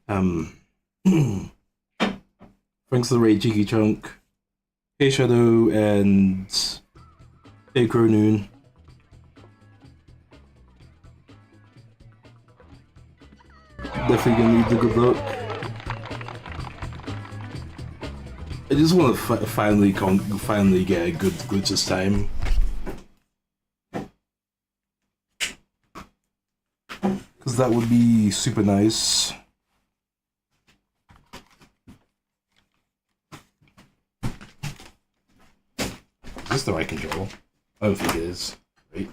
Um, thanks to the raid, Cheeky Chunk, Hey Shadow, and Hey Crow Noon. Definitely gonna need the good luck. I just want to finally get a good glitch this time. Because that would be super nice. Is this the right controller? I don't think it is. Right?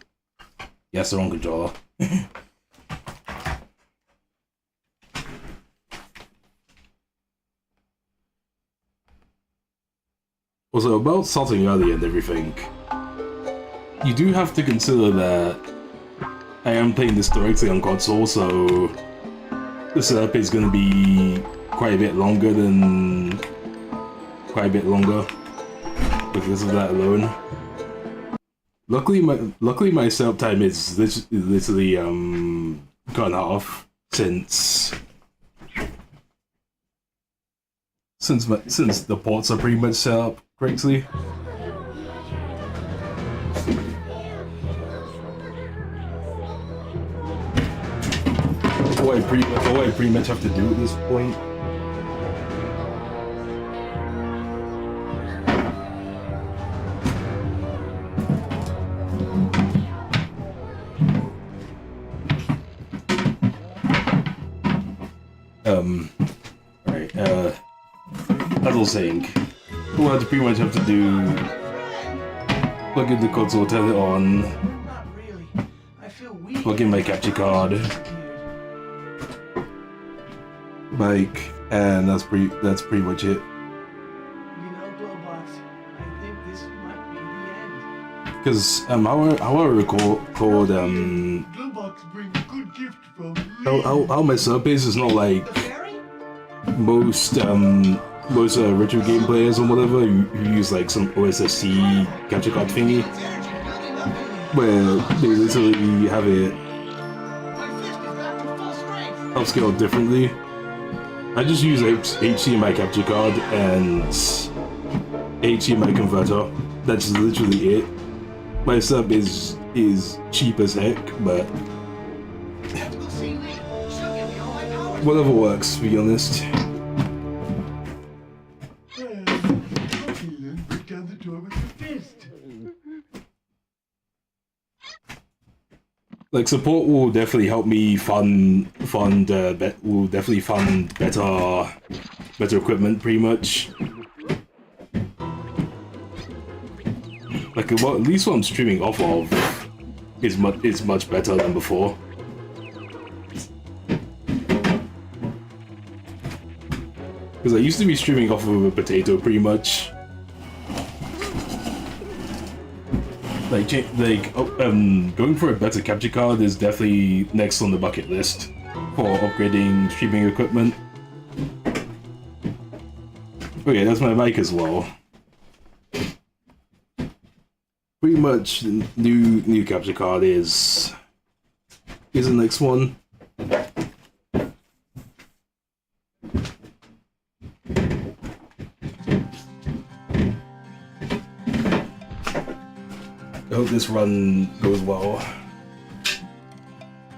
Yeah, it's the wrong controller. Also, about salting early and everything, you do have to consider that I am playing this directly on console, so the setup is going to be quite a bit longer because of that alone. Luckily my setup time is literally cut in half since the ports are pretty much set up correctly. All I pretty much have to do at this point right, as I was saying, all I pretty much have to do, plug in the console, turn it on, plug in my capture card, like, and that's pretty much it. Because how I record how my setup is not like most retro game players or whatever who use like some OSSC capture card thingy, where they literally have it upscaled differently. I just use HDMI capture card and HDMI converter. That's literally it. My setup is cheap as heck, but whatever works, to be honest. Like, support will definitely help me fund better equipment, pretty much. Like, at least what I'm streaming off of is much better than before. Because I used to be streaming off of a potato, pretty much. Going for a better capture card is definitely next on the bucket list for upgrading streaming equipment. Oh yeah, that's my mic as well. Pretty much new capture card is the next one. I hope this run goes well,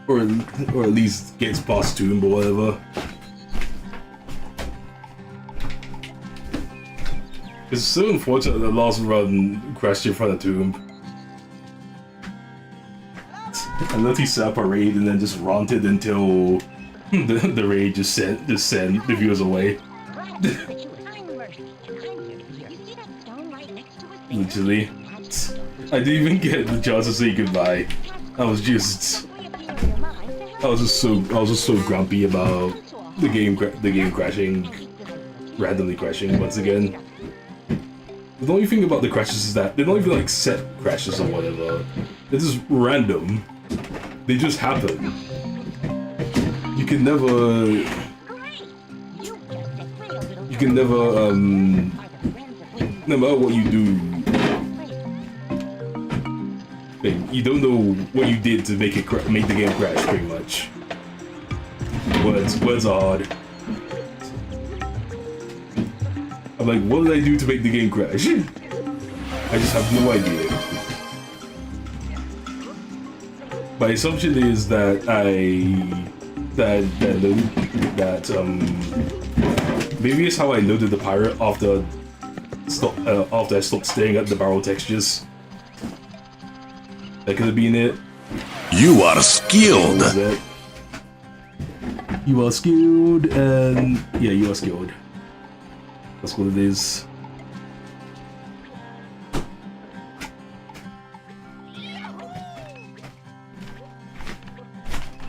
or at least gets past Tomb or whatever. It's so unfortunate that the last run crashed in front of Tomb. I let he set up a raid and then just ranted until the raid just sent the viewers away. Literally. I didn't even get the chance to say goodbye. I was just so grumpy about the game crashing, randomly crashing once again. The only thing about the crashes is that they don't even like set crashes or whatever. They're just random. They just happen. You can never, no matter what you do, you don't know what you did to make the game crash, pretty much. Words are hard. I'm like, what did I do to make the game crash? I just have no idea. My assumption is that maybe it's how I loaded the pirate after I stopped staring at the barrel textures. That could have been it. You are skilled. You are skilled, and yeah, you are skilled. That's what it is.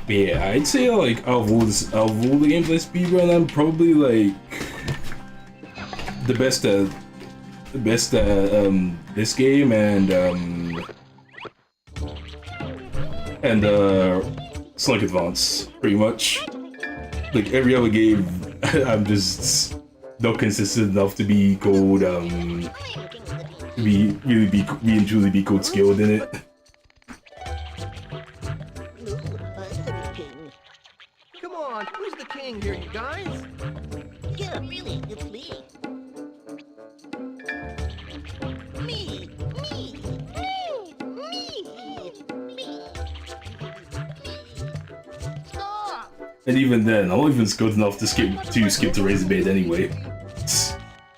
Yeah, I'd say like out of all the games I speedrun, I'm probably like the best at this game and Sonic Advance, pretty much. Like every other game, I'm just not consistent enough to be called really and truly be called skilled in it. Come on, who's the king here, you guys? Yeah, really, it's me. Me. Stop! And even then, I'm not even skilled enough to skip to Razorblade anyway.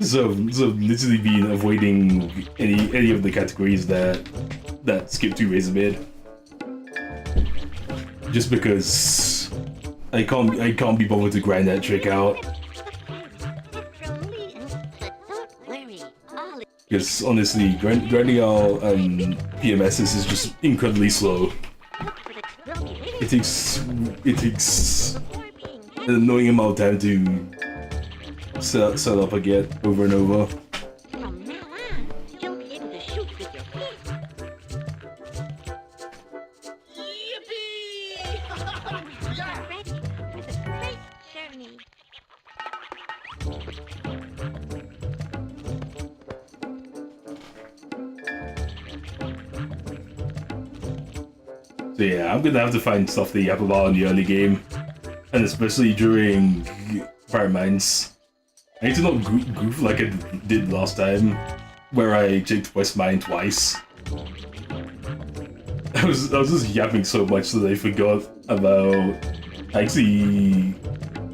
So literally been avoiding any of the categories that skip to Razorblade. Just because I can't be bothered to grind that trick out. Because honestly, grinding out PMSs is just incredibly slow. It takes an annoying amount of time to set up again over and over. From now on, you'll be able to shoot with your feet. Yippee! Yeah! Ready for the great journey. So yeah, I'm gonna have to find stuff to yap about in the early game, and especially during Fire Mines. I need to not goof like I did last time, where I checked West Mine twice. I was just yapping so much that I forgot about actually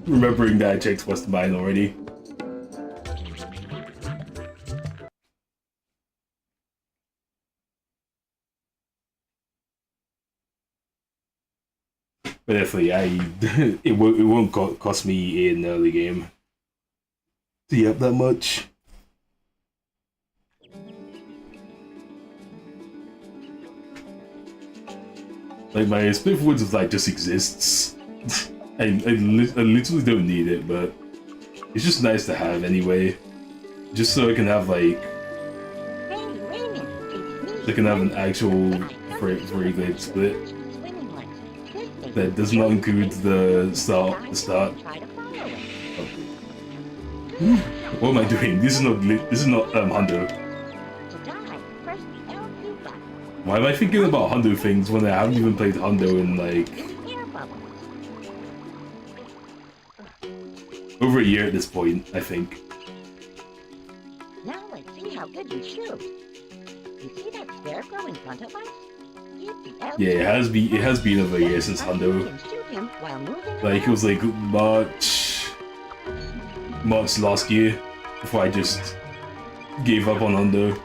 remembering that I checked West Mine already. But definitely, it won't cost me in early game to yap that much. Like my Split Woods of Light just exists. I literally don't need it, but it's just nice to have anyway. Just so I can have like, I can have an actual free glade split that does not include the start. What am I doing? This is not Hundo. Why am I thinking about Hundo things when I haven't even played Hundo in like over a year at this point, I think. Now let's see how good you shoot. You see that scarecrow in front of us? Yeah, it has been over a year since Hundo. Like it was like March last year before I just gave up on Hundo.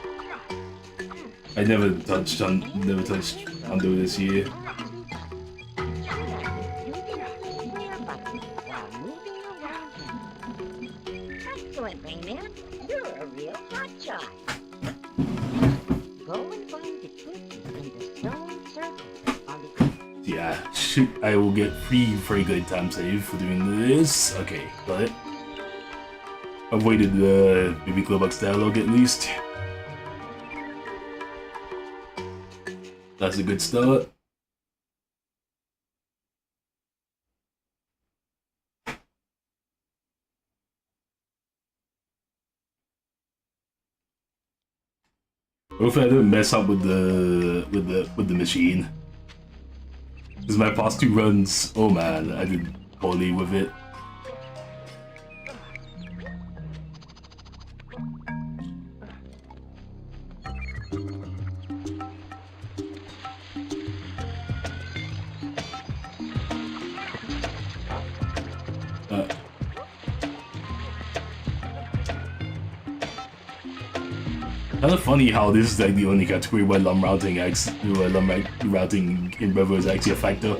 I never touched Hundo this year. Excellent, Rayman. You're a real hotshot. Go and find the cookie in the stone circle on the... Yeah, shoot, I will get free good time save for doing this. Okay, got it. Avoided the Baby Clubbox dialogue at least. That's a good start. Hopefully I don't mess up with the machine. Because my past two runs, oh man, I did poorly with it. Kind of funny how this is like the only category where lum routing in Revo is actually a factor.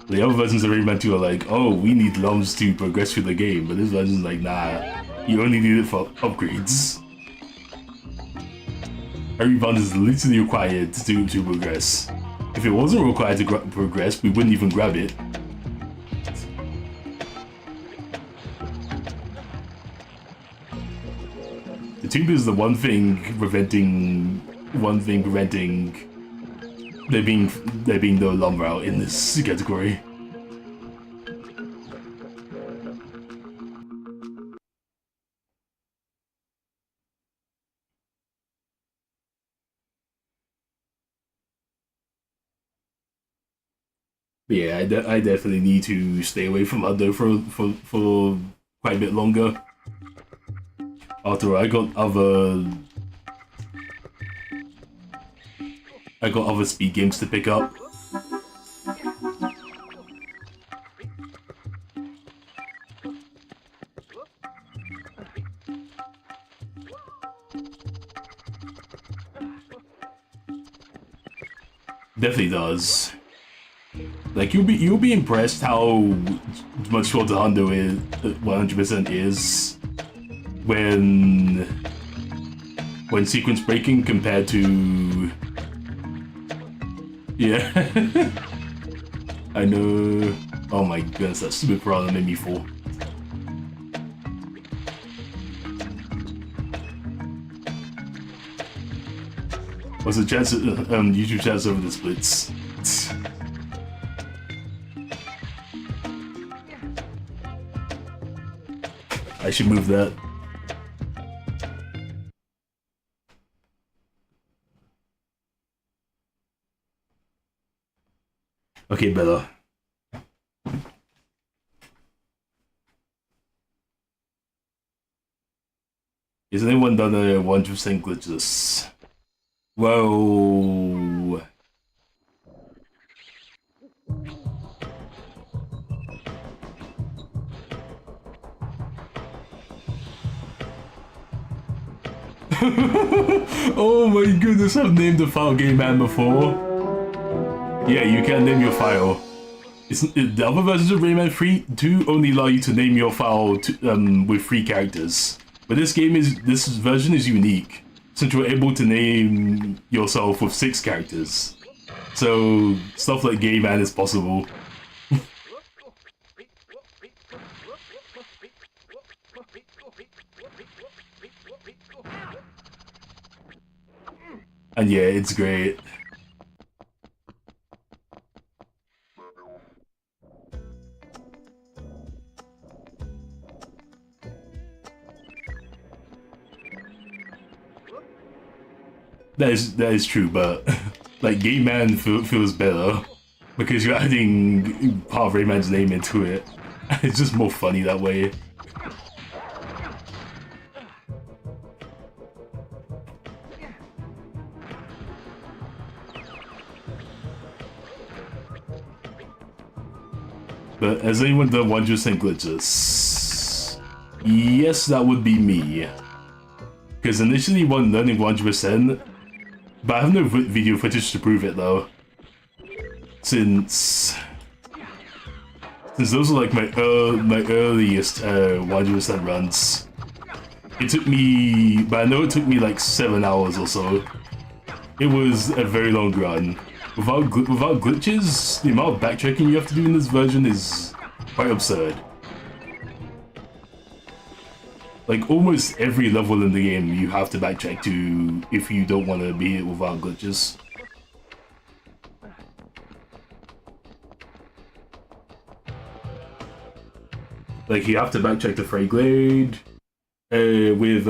The other versions of Rayman 2 are like, oh, we need lums to progress through the game, but this version's like, nah, you only need it for upgrades. Every button is literally required to progress. If it wasn't required to progress, we wouldn't even grab it. The tube is the one thing preventing there being no lum route in this category. But yeah, I definitely need to stay away from Hundo for quite a bit longer. After I got other speed games to pick up. Definitely does. Like you'll be impressed how much shorter Hundo is 100% is when sequence breaking compared to yeah. I know. Oh my goodness, that stupid piranha made me fall. What's the chance YouTube chats over the splits? I should move that. Okay, better. Is anyone done a 100% glitchless? Whoa. Oh my goodness, I've named the file Game Man before. Yeah, you can name your file. The other versions of Rayman 2 only allow you to name your file with 3 characters. But this version is unique, since you're able to name yourself with 6 characters. So stuff like Game Man is possible. And yeah, it's great. That is true, but like Game Man feels better because you're adding part of Rayman's name into it. It's just more funny that way. But has anyone done 100% glitches? Yes, that would be me. Because initially when learning 100%, but I have no video footage to prove it though. Since those are like my earliest 100% runs. It took me, but I know it took me like 7 hours or so. It was a very long run. Without glitches, the amount of backtracking you have to do in this version is quite absurd. Like, almost every level in the game you have to backtrack to if you don't want to beat it without glitches. Like, you have to backtrack to Frey Glade. With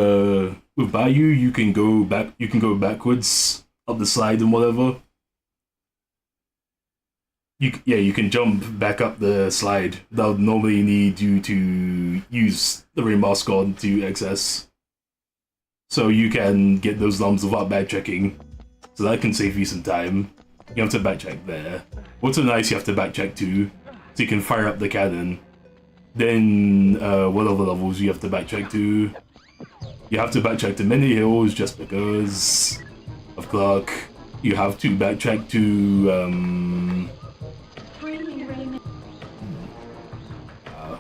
Bayou, you can go backwards up the slide and whatever. You can jump back up the slide. That would normally need you to use the Raymask God to access. So you can get those lumps without backtracking. So that can save you some time. You have to backtrack there. What's so nice, you have to backtrack to, so you can fire up the cannon. Then, what other levels you have to backtrack to? You have to backtrack to many hills just because of Clark. You have to backtrack to,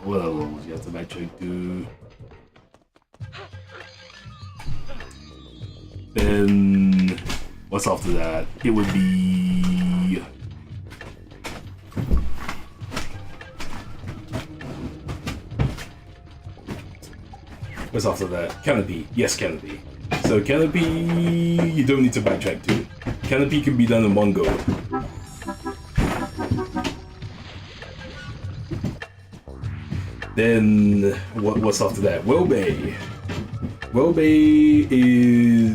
what other levels you have to backtrack to? Then, what's after that? It would be... What's after that? Canopy. Yes, Canopy. So Canopy, you don't need to backtrack to. Canopy can be done in one go. Then, what's after that? Wellbay. Wellbay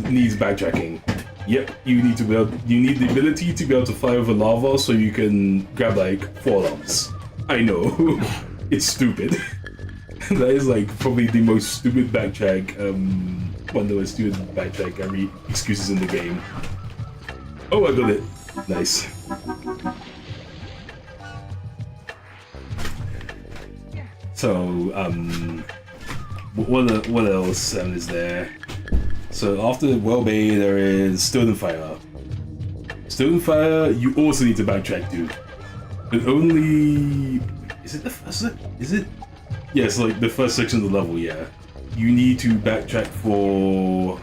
needs backtracking. Yep, you need the ability to be able to fly over lava so you can grab like 4 lumps. I know, it's stupid. That is like probably the most stupid backtrack, one of the most stupid backtrack every excuses in the game. Oh, I got it. Nice. So, what else is there? So after Wellbay, there is Stone Fire. Stone Fire, you also need to backtrack to. But only... Is it the first? Is it? Yes, like the first section of the level, yeah. You need to backtrack for...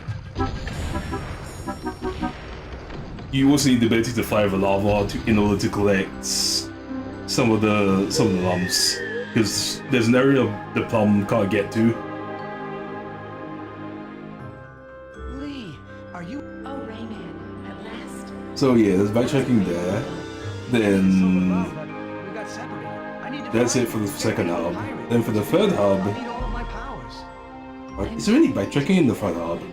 You also need the ability to fly over lava in order to collect some of the lumps. Because there's an area the Plum can't get to. Lee, are you? Oh, Rayman, at last. So yeah, there's backtracking there. Then We got separated. I need to that's find it for the you. second Get hub. pirate. Then for the third I hub, need all of my powers. is there any backtracking in the third hub? Powers.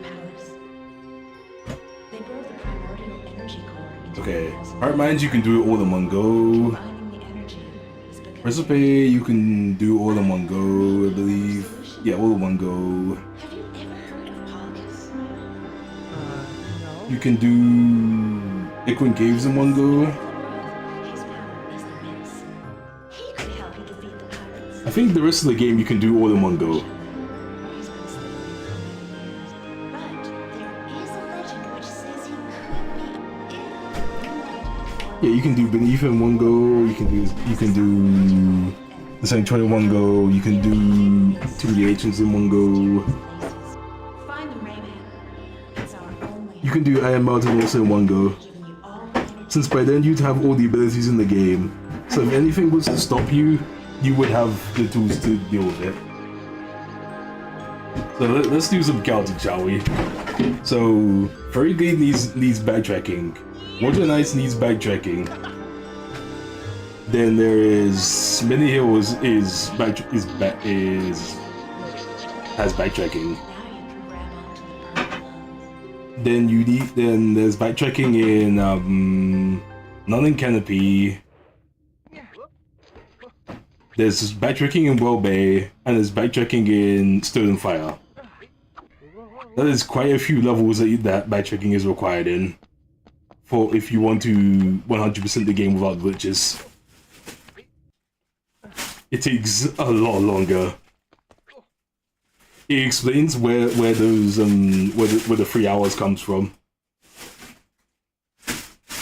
They broke the primordial energy core into Okay, thousands of Heart Mines you can do it all in one go. combining the energy has become- Recipe you can do all in one go, I believe. Yeah, all in one go. Have you ever heard of Polygus? No. You can do Iquin Caves in one go. His power is immense. He could help you defeat the pirates. I think the rest of the game you can do all in one go. He's been slaving for many years. But there is a legend which says he could be Yeah, you can do Beneath in one go. You can do the Sanctuary in one go. You can do Two of the Ancients in one go. Find them, Rayman. It's our only You can do Iron Mountain also in one go. giving you all the energy. Since by then you'd have all the abilities in the game. So if anything was to stop you, you would have the tools to deal with it. So let's do some counting, shall we? So Fairy Glade needs backtracking. Water Knights needs backtracking. Then there is Many Hills has backtracking. Now you can grab onto the purple. Then there's backtracking in none in Canopy. There's backtracking in Wellbay, and there's backtracking in Stone and Fire. That is quite a few levels that backtracking is required in, for if you want to 100% the game without glitches. It takes a lot longer. It explains where those where the 3 hours comes from.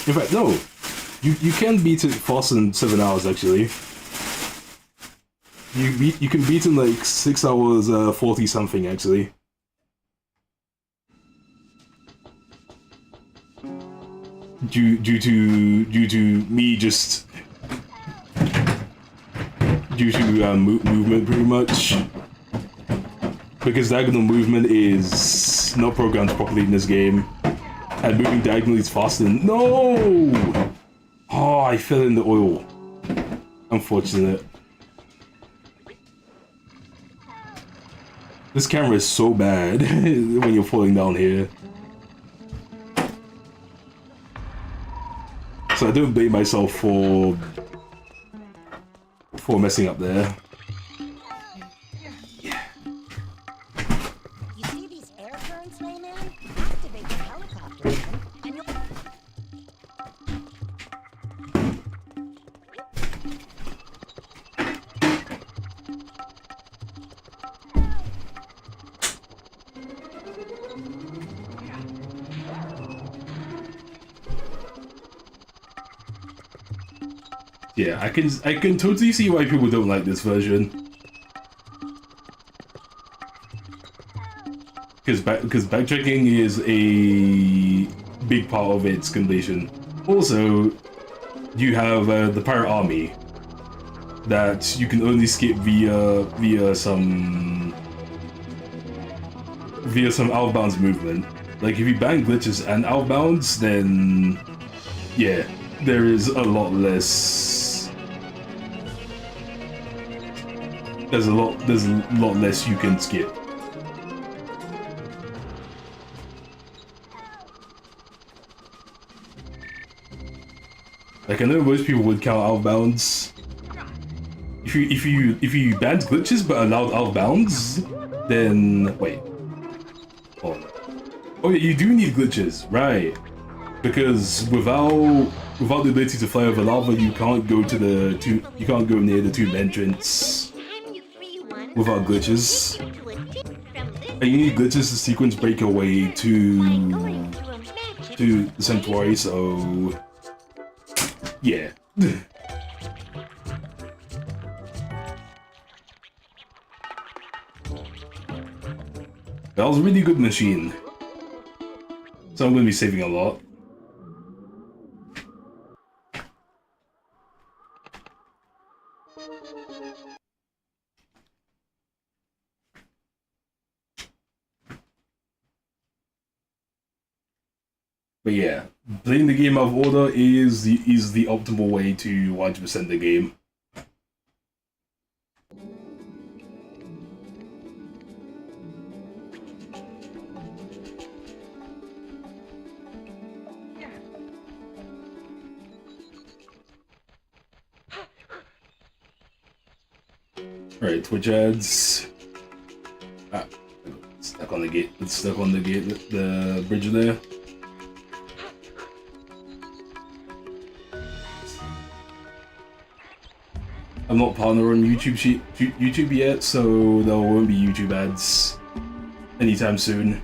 In fact, no, you can beat it faster than 7 hours actually. You can beat in like 6 hours 40 something actually. Due to me just due to movement pretty much, because diagonal movement is not programmed properly in this game, and moving diagonally is faster than no. Oh, I fell in the oil. Unfortunate. This camera is so bad when you're falling down here. So I don't blame myself for messing up there. You see these air currents, Rayman? Activate the helicopter, and you'll... Yeah, I can totally see why people don't like this version. Because backtracking is a big part of its completion. Also, you have the pirate army that you can only skip via some outbounds movement. Like if you ban glitches and outbounds, then yeah, there is a lot less. There's a lot less you can skip. Like I know most people would count outbounds. If you banned glitches but allowed outbounds, then wait. Hold on. Oh yeah, you do need glitches, right? Because without the ability to fly over lava, you can't go near the tomb entrance without glitches. And you need glitches to sequence break your way to the sanctuary, so yeah. That was a really good machine. So I'm gonna be saving a lot. But yeah, playing the game out of order is the optimal way to 100% the game. Alright, Twitch ads. Ah, stuck on the gate. It's stuck on the gate. The bridge there. I'm not partner on YouTube yet, so there won't be YouTube ads anytime soon.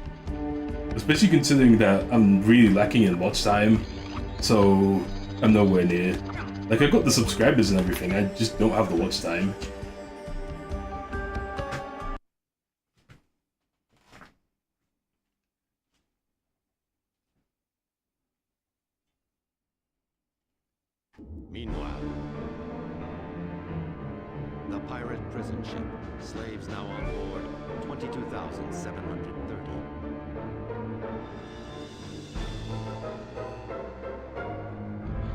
Especially considering that I'm really lacking in watch time, so I'm nowhere near. Like, I got the subscribers and everything, I just don't have the watch time. Meanwhile, the pirate prison ship, slaves now on board, 22,730.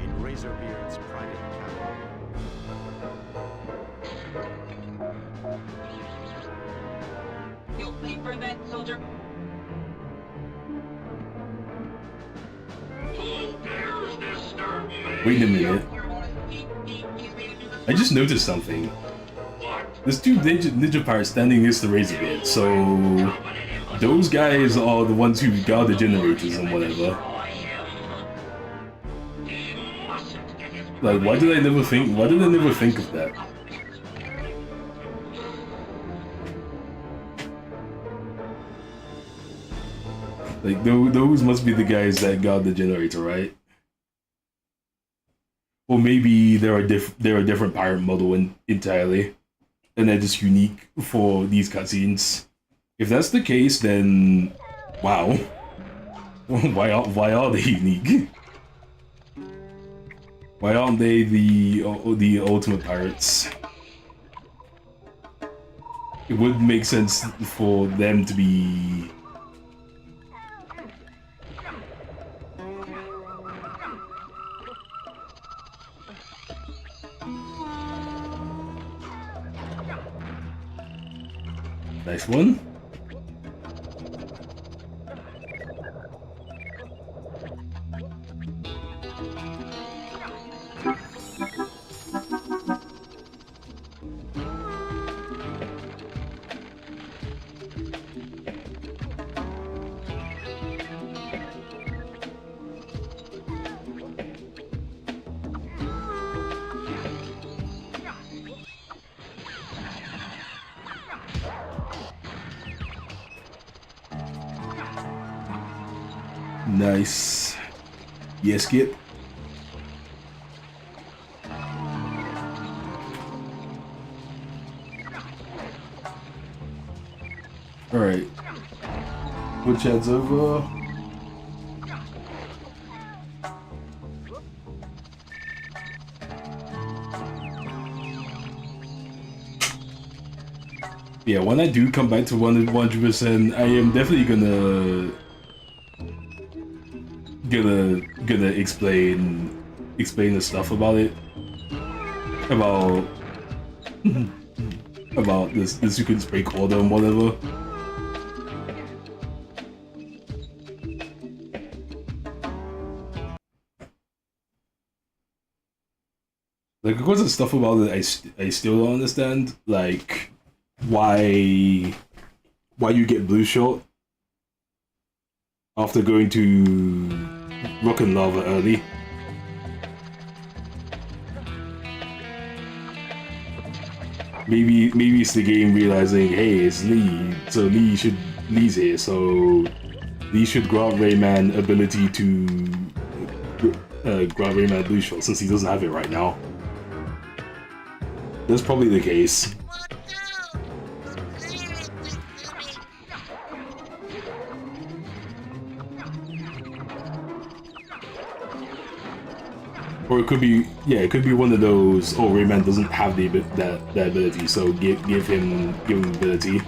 In Razorbeard's private cabin. You'll pay for that, soldier. Wait a minute. I just noticed something. There's two ninja pirates standing next to Razorbeard, so those guys are the ones who guard the generators and whatever. Like, why did I never think of that? Like, those must be the guys that guard the generator, right? Or maybe they're a different pirate model entirely, and they're just unique for these cutscenes. If that's the case, then wow, why are they unique? Why aren't they the ultimate pirates? It would make sense for them to be. Nice one. Nice. Yes, Skip. Put Chad's over. Yeah, when I do come back to 100%, I am definitely gonna explain the stuff about it, about about this you can break order and whatever. Like, of course, there's stuff about it I still don't understand, like why you get blue shot after going to rock and lava early. Maybe it's the game realizing, hey, it's Lee, so Lee's here, so Lee should grant Rayman ability to grant Rayman blue shot since he doesn't have it right now. That's probably the case. Or it could be, yeah, it could be one of those, oh, Rayman doesn't have that ability, so give him ability.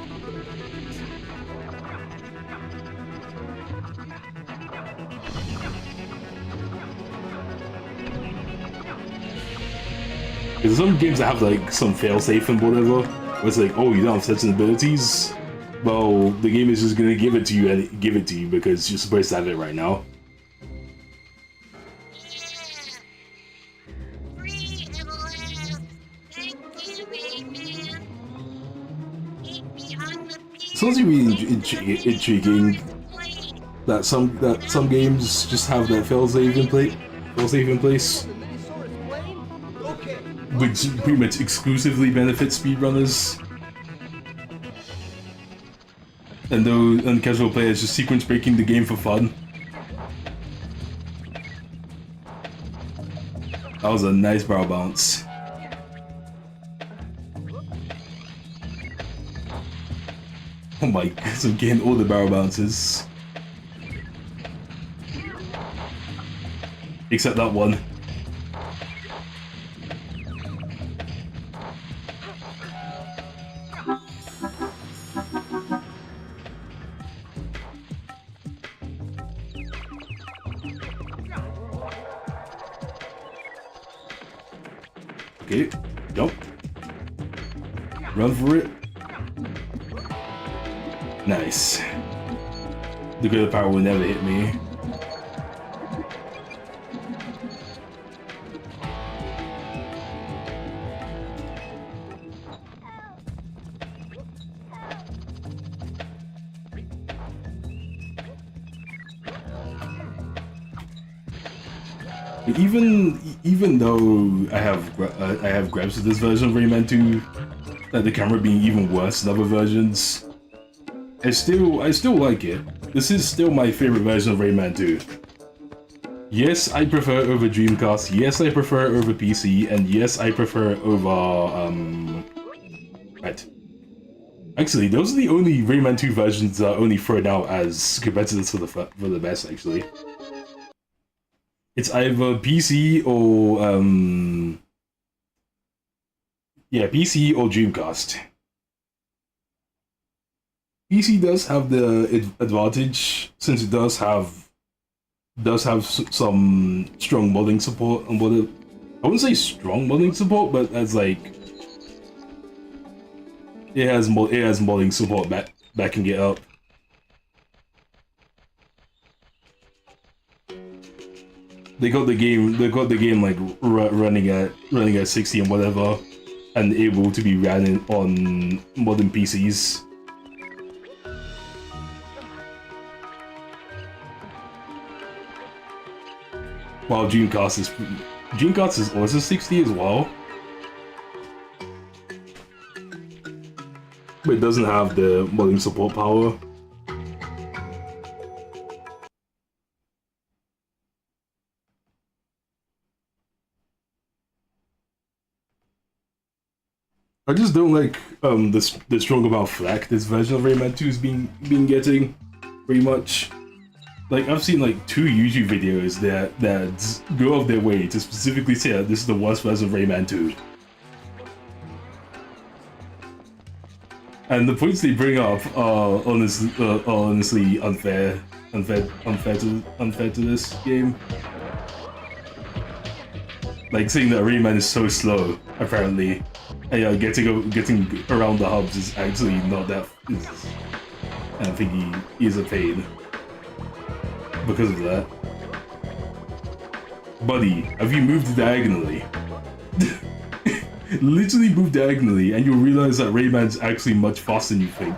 Because some games that have like some failsafe and whatever, where it's like, oh, you don't have certain abilities. Well, the game is just gonna give it to you because you're supposed to have it right now. It's also really intriguing that some games just have that failsafe in place, which pretty much exclusively benefits speedrunners, and those casual players just sequence breaking the game for fun. That was a nice barrel bounce. Oh my god, I'm getting all the barrel bounces. Except that one. Okay, jump. Run for it. Nice. The good power will never hit me. Even though I have grabs of this version of Rayman 2, that the camera being even worse than other versions, I still like it. This is still my favorite version of Rayman 2. Yes, I prefer it over Dreamcast, yes, I prefer it over PC, and yes, I prefer it over, right. Actually, those are the only Rayman 2 versions that are only thrown out as competitors for the best, actually. It's either PC or, yeah, PC or Dreamcast. PC does have the advantage since it does have some strong modding support and whatever. I wouldn't say strong modding support, but as like it has modding support backing it up. They got the game like running at 60 and whatever, and able to be ran on modern PCs. While Dreamcast is also 60 as well, but it doesn't have the modding support power. I just don't like the strong amount of flack this version of Rayman 2 is being getting. pretty much. Like, I've seen like 2 YouTube videos that go off their way to specifically say that this is the worst version of Rayman 2. And the points they bring up are honestly unfair to this game. Like saying that Rayman is so slow, apparently, and getting around the hubs is actually not that. I think he is a pain because of that. Buddy, have you moved diagonally? Literally move diagonally, and you'll realize that Rayman's actually much faster than you think.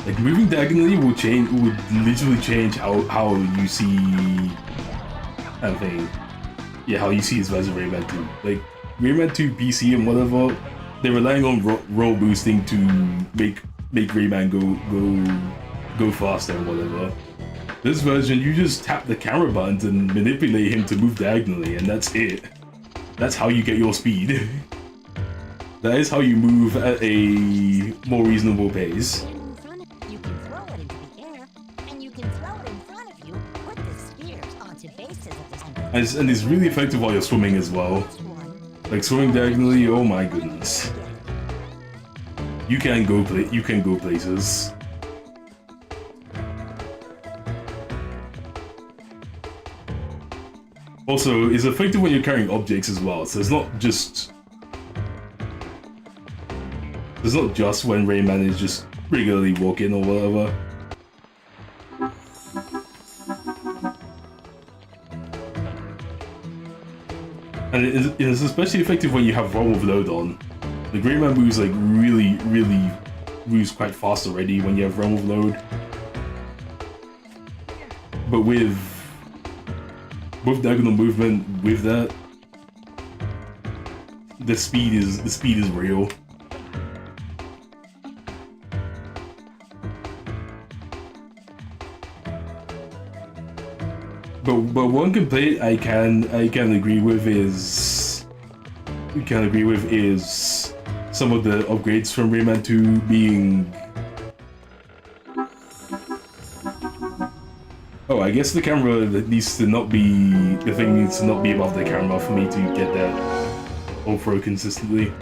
Like, moving diagonally would literally change how you see, I think, yeah, how you see his version of Rayman 2. Like, Rayman 2 PC and whatever, they're relying on roll boosting to make Rayman go faster and whatever. This version, you just tap the camera buttons and manipulate him to move diagonally, and that's it. That's how you get your speed. That is how you move at a more reasonable pace. You can throw it into the air, and you can throw it in front of you. Put the spears onto bases of this. And it's really effective while you're swimming as well. Like swimming diagonally, oh my goodness. You can go places. Also, it's effective when you're carrying objects as well, so it's not just when Rayman is just regularly walking or whatever. And it is especially effective when you have run with load on. The Rayman moves like really moves quite fast already when you have run with load. But with diagonal movement, with that, the speed is real. But one complaint I can agree with is some of the upgrades from Rayman 2 being. Oh, I guess the camera needs to not be above the camera for me to get that overthrow consistently.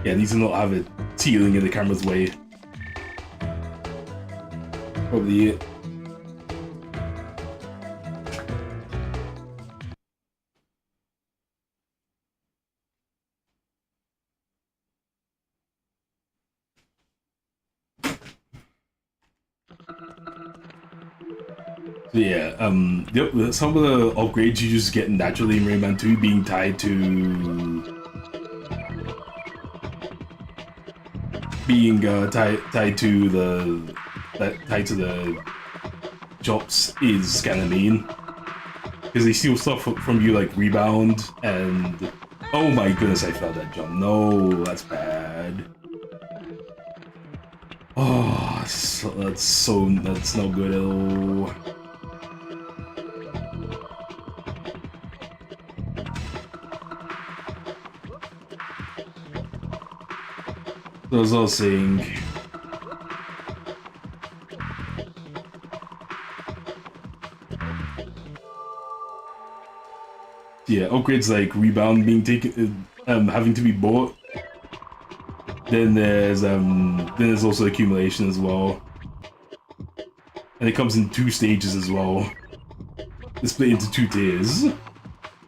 Yeah, it needs to not have it teetering in the camera's way. Probably it. So yeah, some of the upgrades you just get naturally in Rayman 2 being tied to the chops is kind of mean, because they steal stuff from you like rebound and oh my goodness, I failed that jump. No, that's bad. Oh, that's no good at all. So as I was saying, yeah, upgrades like rebound being taken, having to be bought. Then there's also accumulation as well, and it comes in 2 stages as well. It's split into 2 tiers.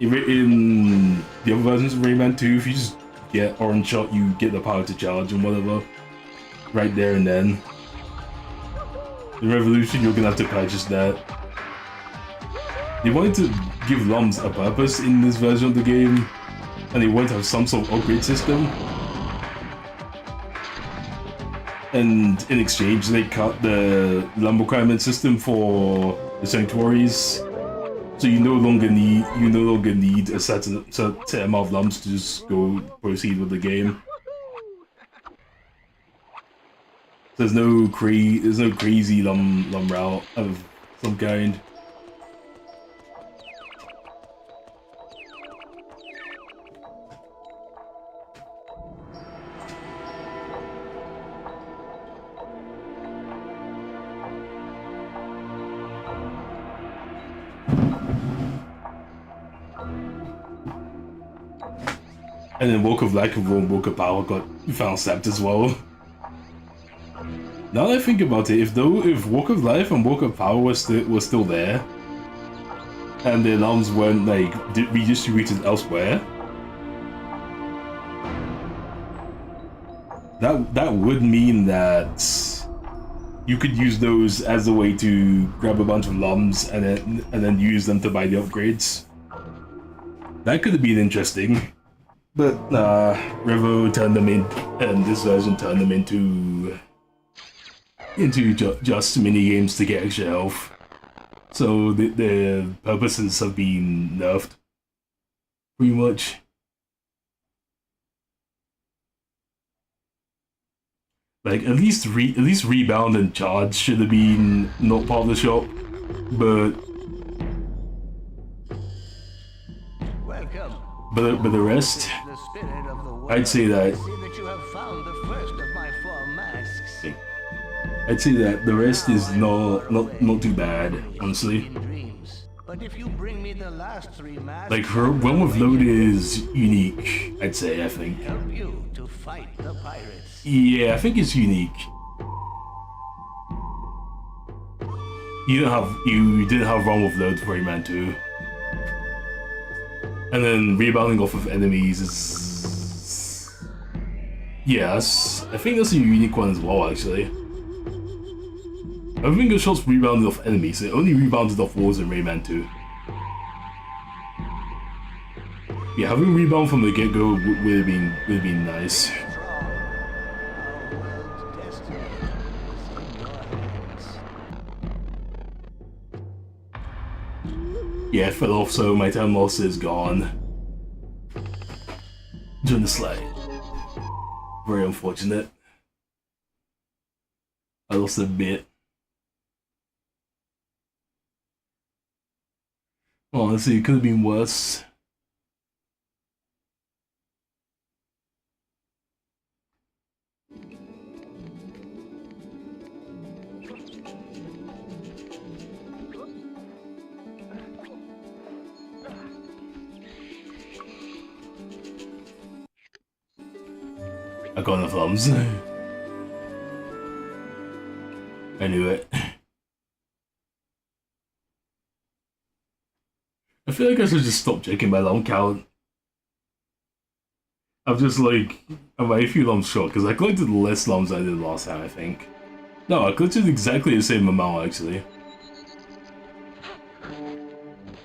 In the other versions of Rayman 2, if you just get orange shot, you get the power to charge and whatever, right there and then. In Revolution, you're gonna have to purchase that. They wanted to give LUMs a purpose in this version of the game, and they wanted to have some sort of upgrade system. And in exchange, they cut the LUM requirement system for the sanctuaries, so you no longer need a set amount of LUMs to just go proceed with the game. There's no crazy lum route of some kind. And then Walk of Life and Walk of Power got found stabbed as well. Now that I think about it, if Walk of Life and Walk of Power was still there, and the alarms weren't like redistributed elsewhere, that would mean that you could use those as a way to grab a bunch of alarms and then use them to buy the upgrades. That could have been interesting. But Revo turned them in, and this version turned them into just mini games to get extra health. So the purposes have been nerfed, pretty much. Like at least rebound and charge should have been not part of the shop, but. But the rest, I'd say that. I'd say that the rest is not too bad, honestly. Like her Realm of Load is unique, I'd say. I think. Yeah, I think it's unique. You didn't have Realm of Load for Rayman 2. And then rebounding off of enemies is... Yes, I think that's a unique one as well, actually. I don't think the shots rebounded off enemies, it only rebounded off walls in Rayman 2. Yeah, having rebound from the get-go would have been nice. Yeah, it fell off, so my time loss is gone. During the slide. Very unfortunate. I lost a bit. Honestly, it could have been worse. I got enough thumbs. I knew it. I feel like I should just stop checking my lump count. I'm just like, am I a few lumps short? Because I collected less lumps than I did last time, I think. No, I collected exactly the same amount, actually.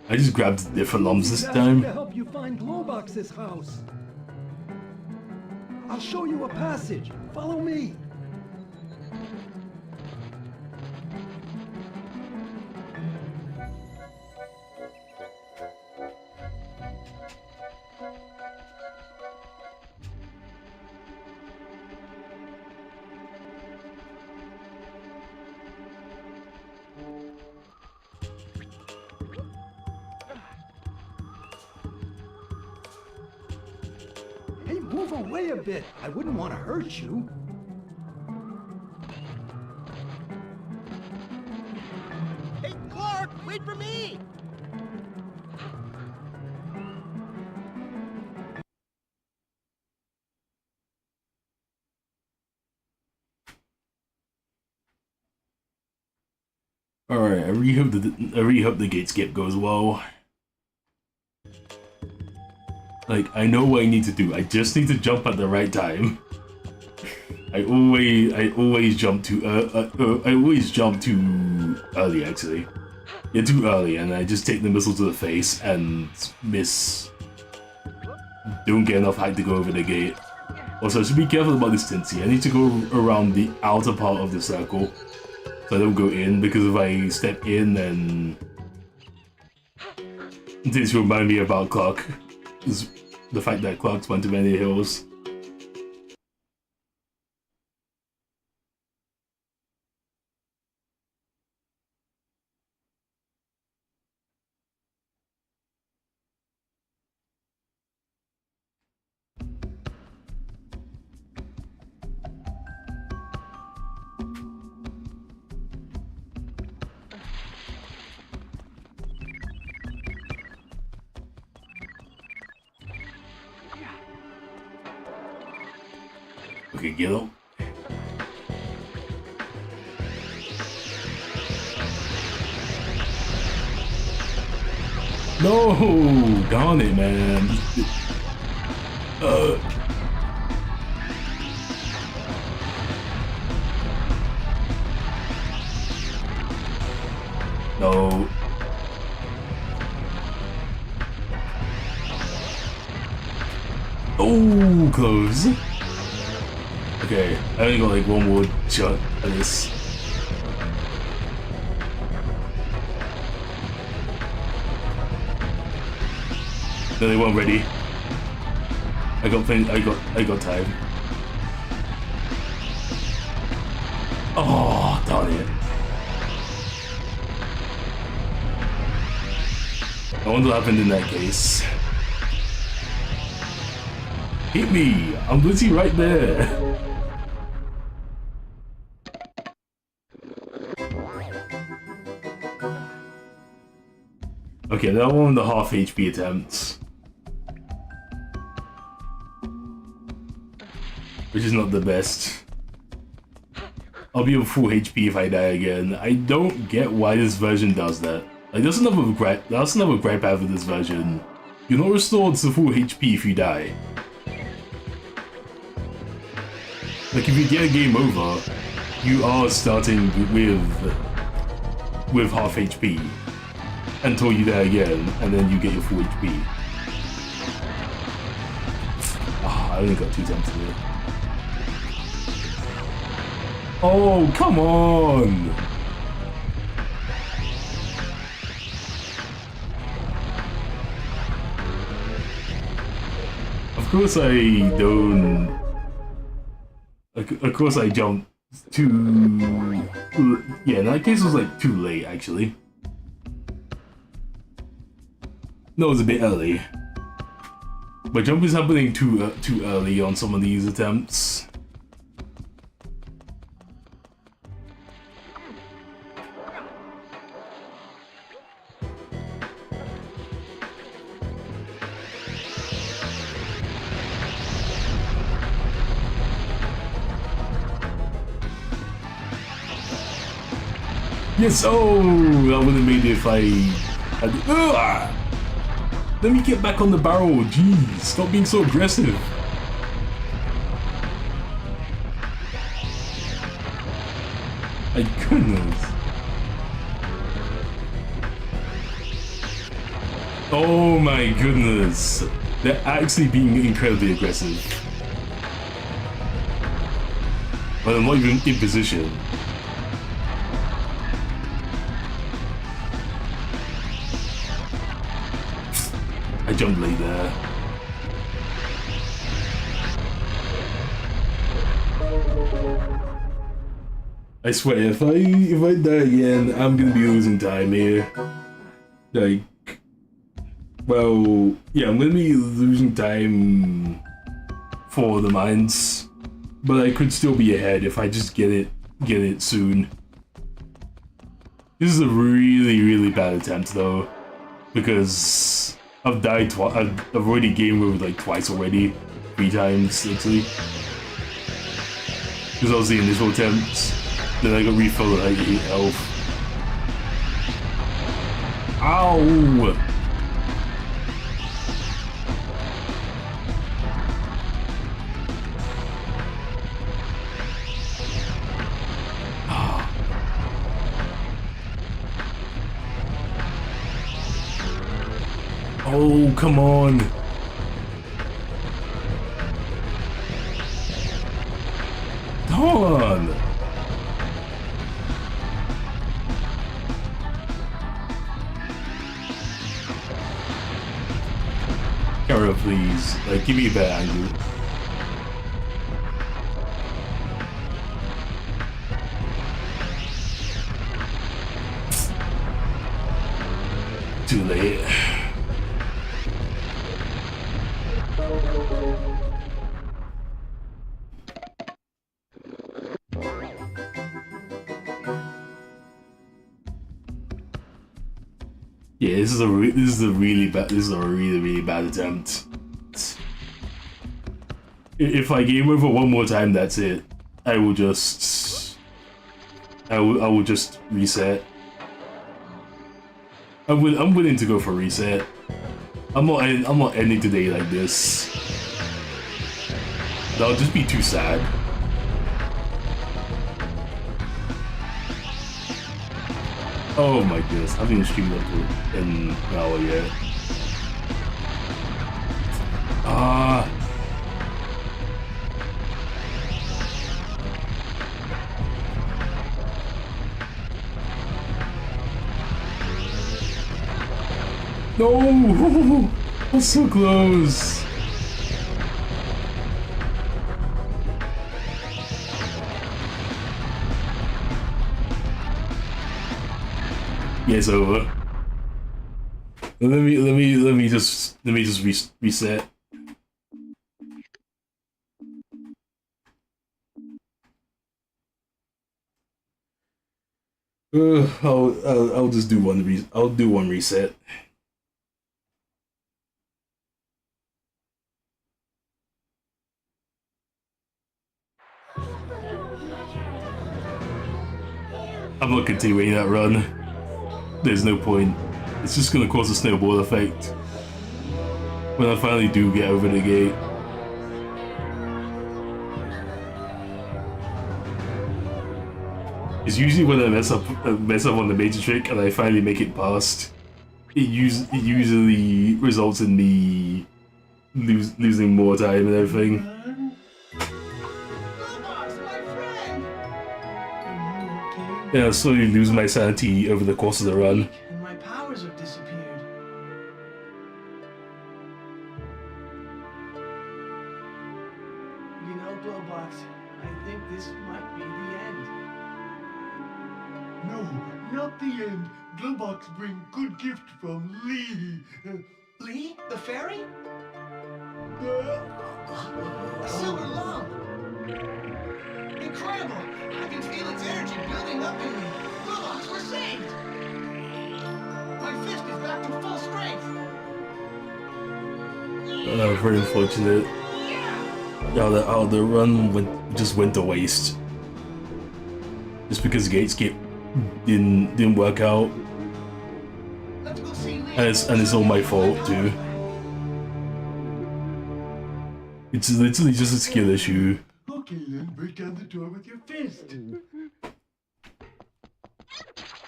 I just grabbed different lumps this time. To help you find Glowbox's house. I'll show you a passage. Follow me. Hey, move away a bit. I wouldn't want to hurt you. Hey, Clark, wait for me! Alright, I really hope the gate skip goes well. Like, I know what I need to do. I just need to jump at the right time. I always jump too early, actually. Yeah, too early, and I just take the missile to the face and miss. Don't get enough height to go over the gate. Also, I should be careful about this Tinsy. I need to go around the outer part of the circle, so I don't go in, because if I step in, then this will remind me about Clark. Is the fact that Clark's went to many hills. Okay, get up. No! Darn it, man. No. Oh, close. Okay, I only got like one more shot at this. No, they weren't ready. I got time. Oh, darn it. I wonder what happened in that case. Hit me! I'm literally right there. Okay, that one of the half HP attempts. Which is not the best. I'll be on full HP if I die again. I don't get why this version does that. Like, that's another gripe I have with this version. You're not restored to full HP if you die. Like, if you get a game over, you are starting with half HP until you die again, and then you get your full HP. Ah, I only got 2 attempts here. Oh, come on! Of course I don't... Of course I jumped too... Yeah, in that case it was like too late, actually. No, it was a bit early. But jump is happening too early on some of these attempts. Yes, oh, that would have made it if I had... Let me get back on the barrel, jeez, stop being so aggressive. My goodness. Oh my goodness. They're actually being incredibly aggressive. But I'm not even in position. I jumped late there. I swear, if I die again, I'm gonna be losing time here. Like, well, yeah, I'm gonna be losing time for the mines, but I could still be ahead if I just get it soon. This is a really bad attempt though, because I've died twice. I've already game over like twice already, 3 times literally. Because that was the initial attempt. Then I got refilled at like 8 health. Ow! Oh, come on! Darn! Carry up, please. Like, give me a better angle. Too late. Yeah, this is a really bad attempt. If I game over one more time, that's it. I will just reset. I'm willing to go for reset. I'm not ending today like this. That'll just be too sad. Oh my goodness, I haven't even streamed up in an hour yet. No! That's so close! Yeah, it's over. Let me just reset. I'll just do one reset. I'm not continuing that run. There's no point. It's just gonna cause a snowball effect when I finally do get over the gate. It's usually when I mess up on the major trick and I finally make it past. It usually results in me losing more time and everything. Yeah, I slowly lose my sanity over the course of the run. And my powers have disappeared. You know, Glowbox, I think this might be the end. No, not the end. Glowbox bring good gift from Lee. Lee, the fairy? A silver lump! Incredible! I can feel its energy building up in me. Glowbox, we're saved! My fist is back to full strength! Very unfortunate. Yeah, the run just went to waste. Just because Gatescape didn't work out. Let's go see Lee. And it's all my fault too. It's literally just a skill issue. Okay then, break down the door with your fist.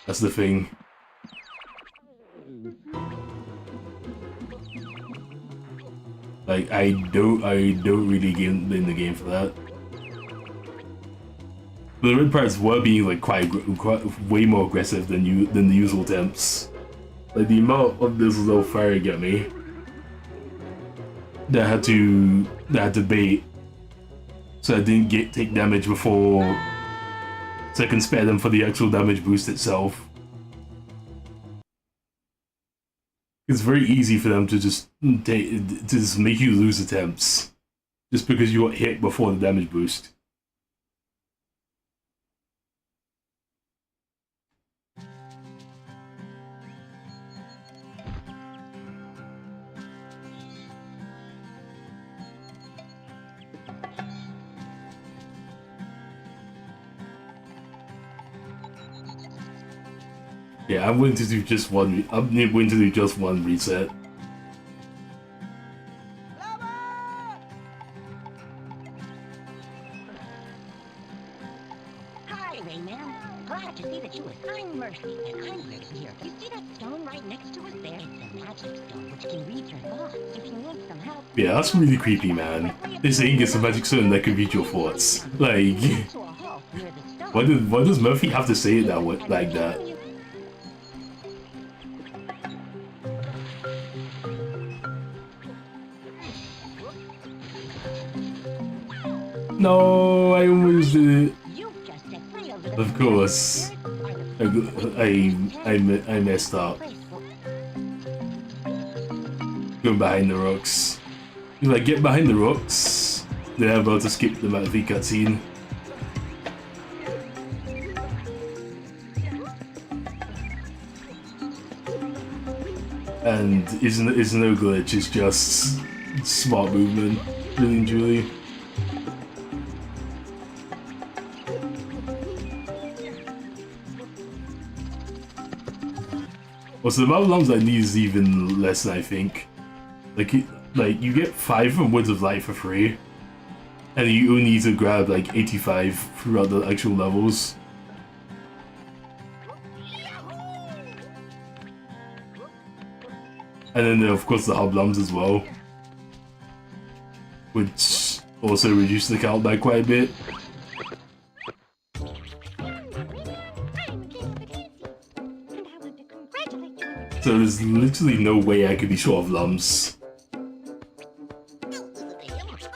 That's the thing. Like I don't really get in the game for that. But the red pirates were being like quite way more aggressive than the usual attempts. Like the amount of this little fire get me. That I had to bait, so I didn't take damage before, so I can spare them for the actual damage boost itself. It's very easy for them to just make you lose attempts, just because you got hit before the damage boost. Yeah, I'm willing to do just one. I'm willing to do just one reset. Hi, Rayman. Glad to see that you were kind mercy, and I'm ready here. You see that stone right next to us there? It's a magic stone which can read your thoughts. If you need some help. Yeah, that's really creepy, man. They're saying it's a magic stone that can read your thoughts. Like, why does Murphy have to say it that way, like that? No, I almost did it. Of course. I messed up. Going behind the rocks. If I get behind the rocks, then I'm about to skip the Murphy cutscene. And it's no glitch, it's just smart movement, really and truly. Also, the amount of lumps I need is even less than I think. Like you get 5 from Woods of Light for free, and you only need to grab like 85 throughout the actual levels. And then of course the Hoblums as well, which also reduce the count by quite a bit. So there's literally no way I could be short of lumps.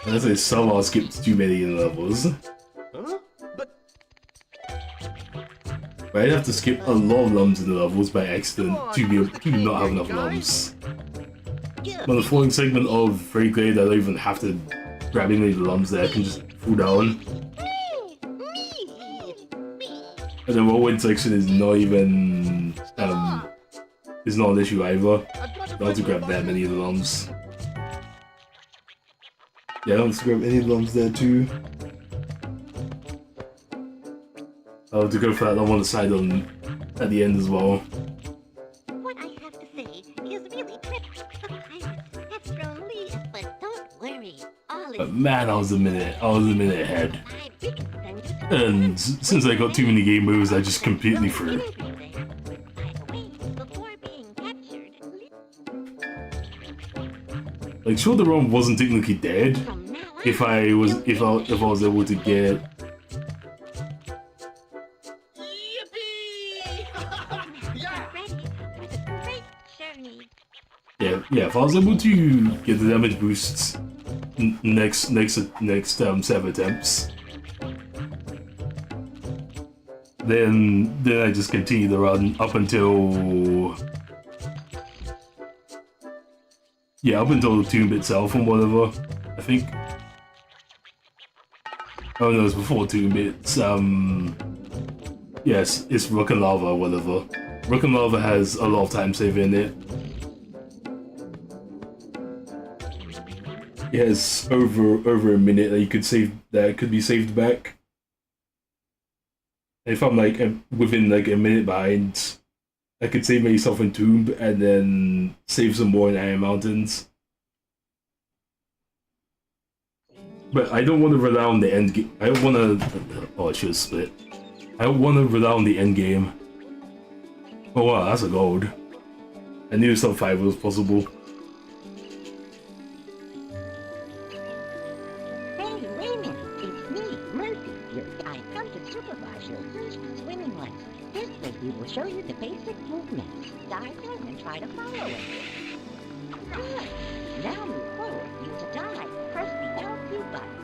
Unless I somehow skipped too many in the levels. Huh? But I'd have to skip a lot of lumps in the levels by accident to not have enough lumps. On the following segment of Very Glade, I don't even have to grab any of the lumps there, I can just fall down. And the whirlwind section is not even is not an issue either. I don't have to grab that many of the lumps. Yeah, I don't have to grab any of the lumps there too. I'll have to go for that lump on the side at the end as well. What I have to say is really tricky. The pirates have thrown leaves, but don't worry. All is But man, I was a minute ahead. And since I got too many game moves, I just completely threw. Like, sure, the ROM wasn't technically dead if I was able to get. Yeah, if I was able to get the damage boosts next set of attempts, then I just continue the run up until the tomb itself and whatever. I think. Oh no, it's before tomb. It's yes, it's Rock and Lava or whatever. Rock and Lava has a lot of time save in it. It has over a minute that you could save, that could be saved back. And if I'm like within like a minute behind, I could save myself in Tomb and then save some more in Iron Mountains. But I don't want to rely on the end game. I don't want to. Oh, I should have split. I don't want to rely on the end game. Oh wow, that's a gold. I knew sub 5 was possible. Hey, Rayman, it's me, Murphy. I've come to supervise your first swimming lesson. This way we will show you the basic movements. Dive in and try to follow it. Good. Now move forward, use a dive. Press the L2 button.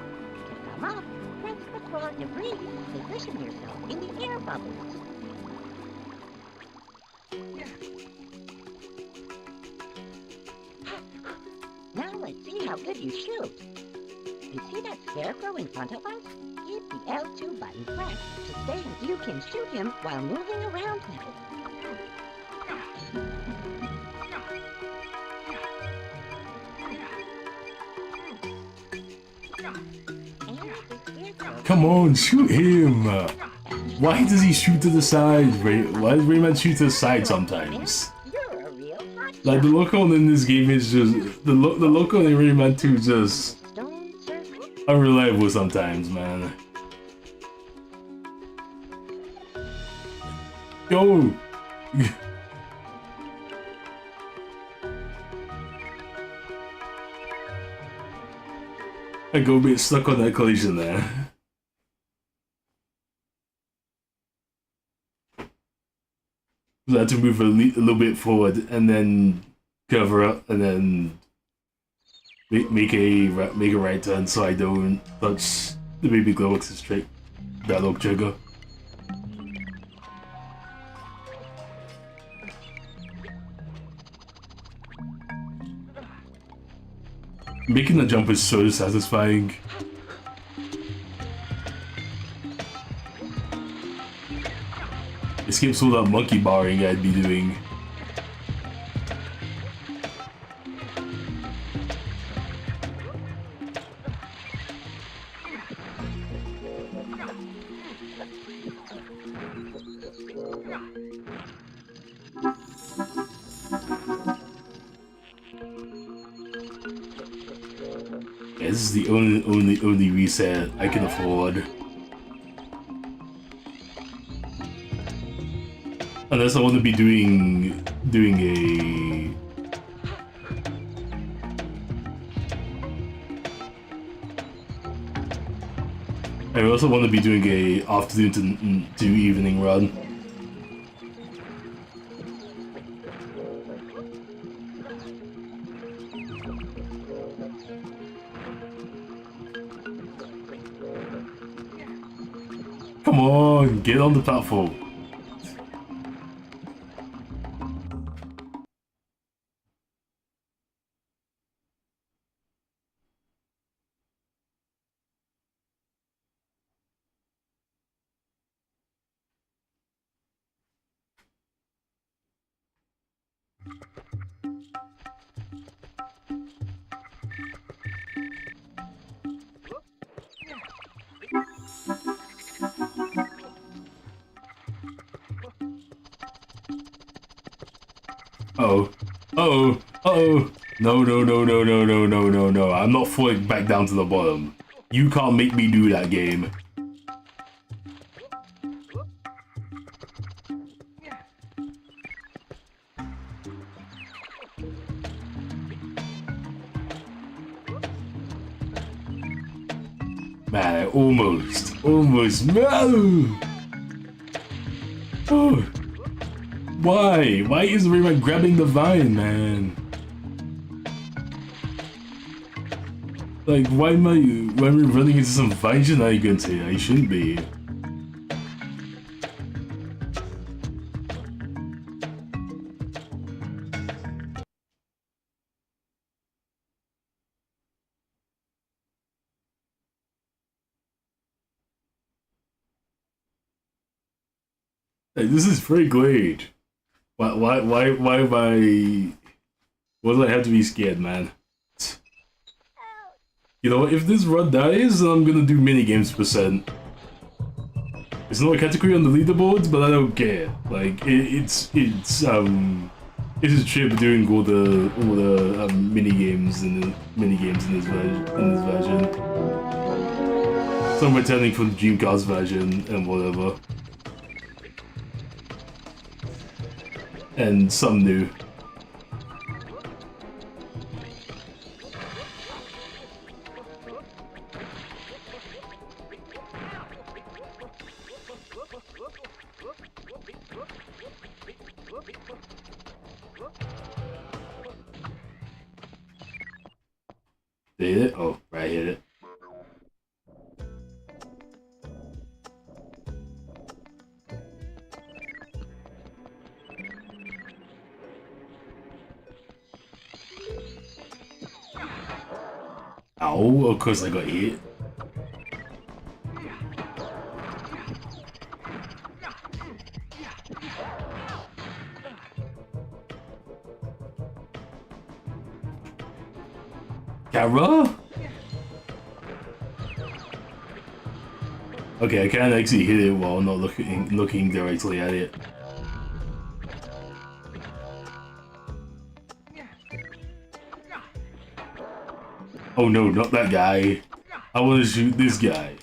To come up, press the claw to breathe. Position yourself in the air bubbles. Now let's see how good you shoot. You see that scarecrow in front of us? Keep the L2 button pressed to stay. You can shoot him while moving around him. Come on, shoot him! Why does he shoot to the side? Why does Rayman shoot to the side sometimes? Like, the lock-on in this game is just... The lock-on in Rayman 2 is just... unreliable sometimes, man. Yo! I go a bit stuck on that collision there. I had to move a little bit forward and then cover up and then make a right turn so I don't touch the baby Glitchless straight battle trigger. Making the jump is so satisfying. It skips all that monkey barring I'd be doing. this is the only reset I can afford. Unless I want to be doing a... I also want to be doing a afternoon to evening run. Come on, get on the platform. Uh-oh. No. I'm not falling back down to the bottom. You can't make me do that, game. Man, almost. No! Oh. Why? Why is Rayman grabbing the vine, man? Like, why am I running into some vine shenanigans here? I shouldn't be. Like, this is very great. Why am I... Why do I have to be scared, man? You know, if this run dies, I'm gonna do minigames %. It's not a category on the leaderboards, but I don't care. Like, it's a trip doing all the minigames in this version. So I'm returning from the Dreamcast version and whatever. And some new. Did it? Oh, right, I hit it. Ow, of course I got hit. Camera? Okay, I can't actually hit it while not looking directly at it. Oh no, not that guy. I want to shoot this guy.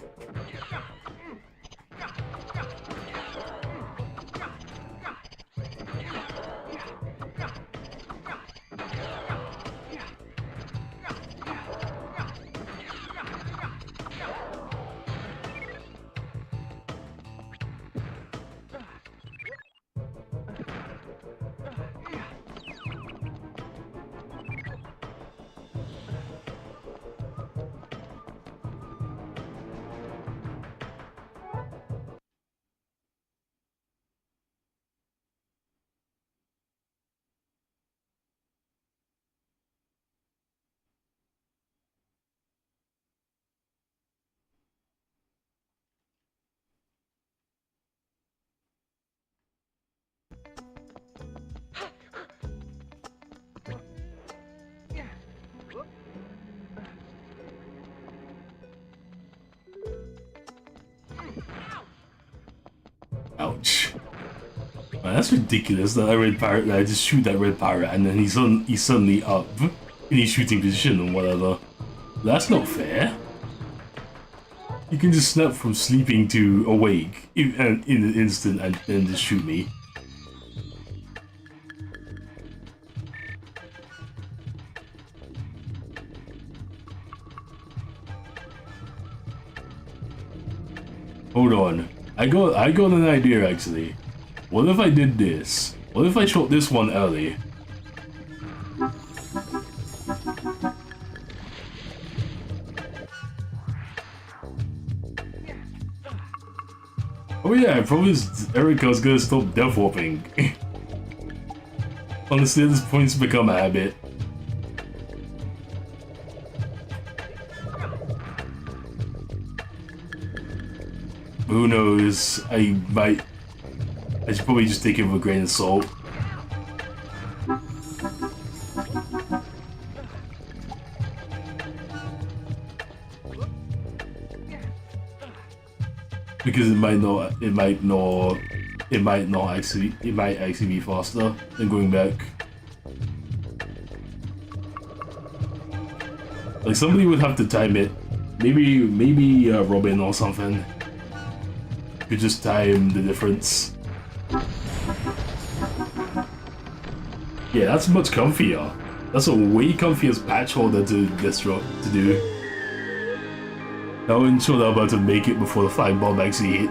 Ouch. Man, that's ridiculous that I just shoot that red pirate and then he's suddenly up in his shooting position or whatever. That's not fair. You can just snap from sleeping to awake in an instant and then just shoot me. Hold on. I got an idea actually. What if I did this? What if I shot this one early? Oh yeah, I promised Erica was gonna stop death warping. Honestly, at this point it's become a habit. Who knows? I should probably just take it with a grain of salt. Because it might actually be faster than going back. Like somebody would have to time it. Maybe Robin or something could just time the difference. Yeah, that's much comfier. That's a way comfier patch holder to do. I'll ensure that I'm about to make it before the flying bomb actually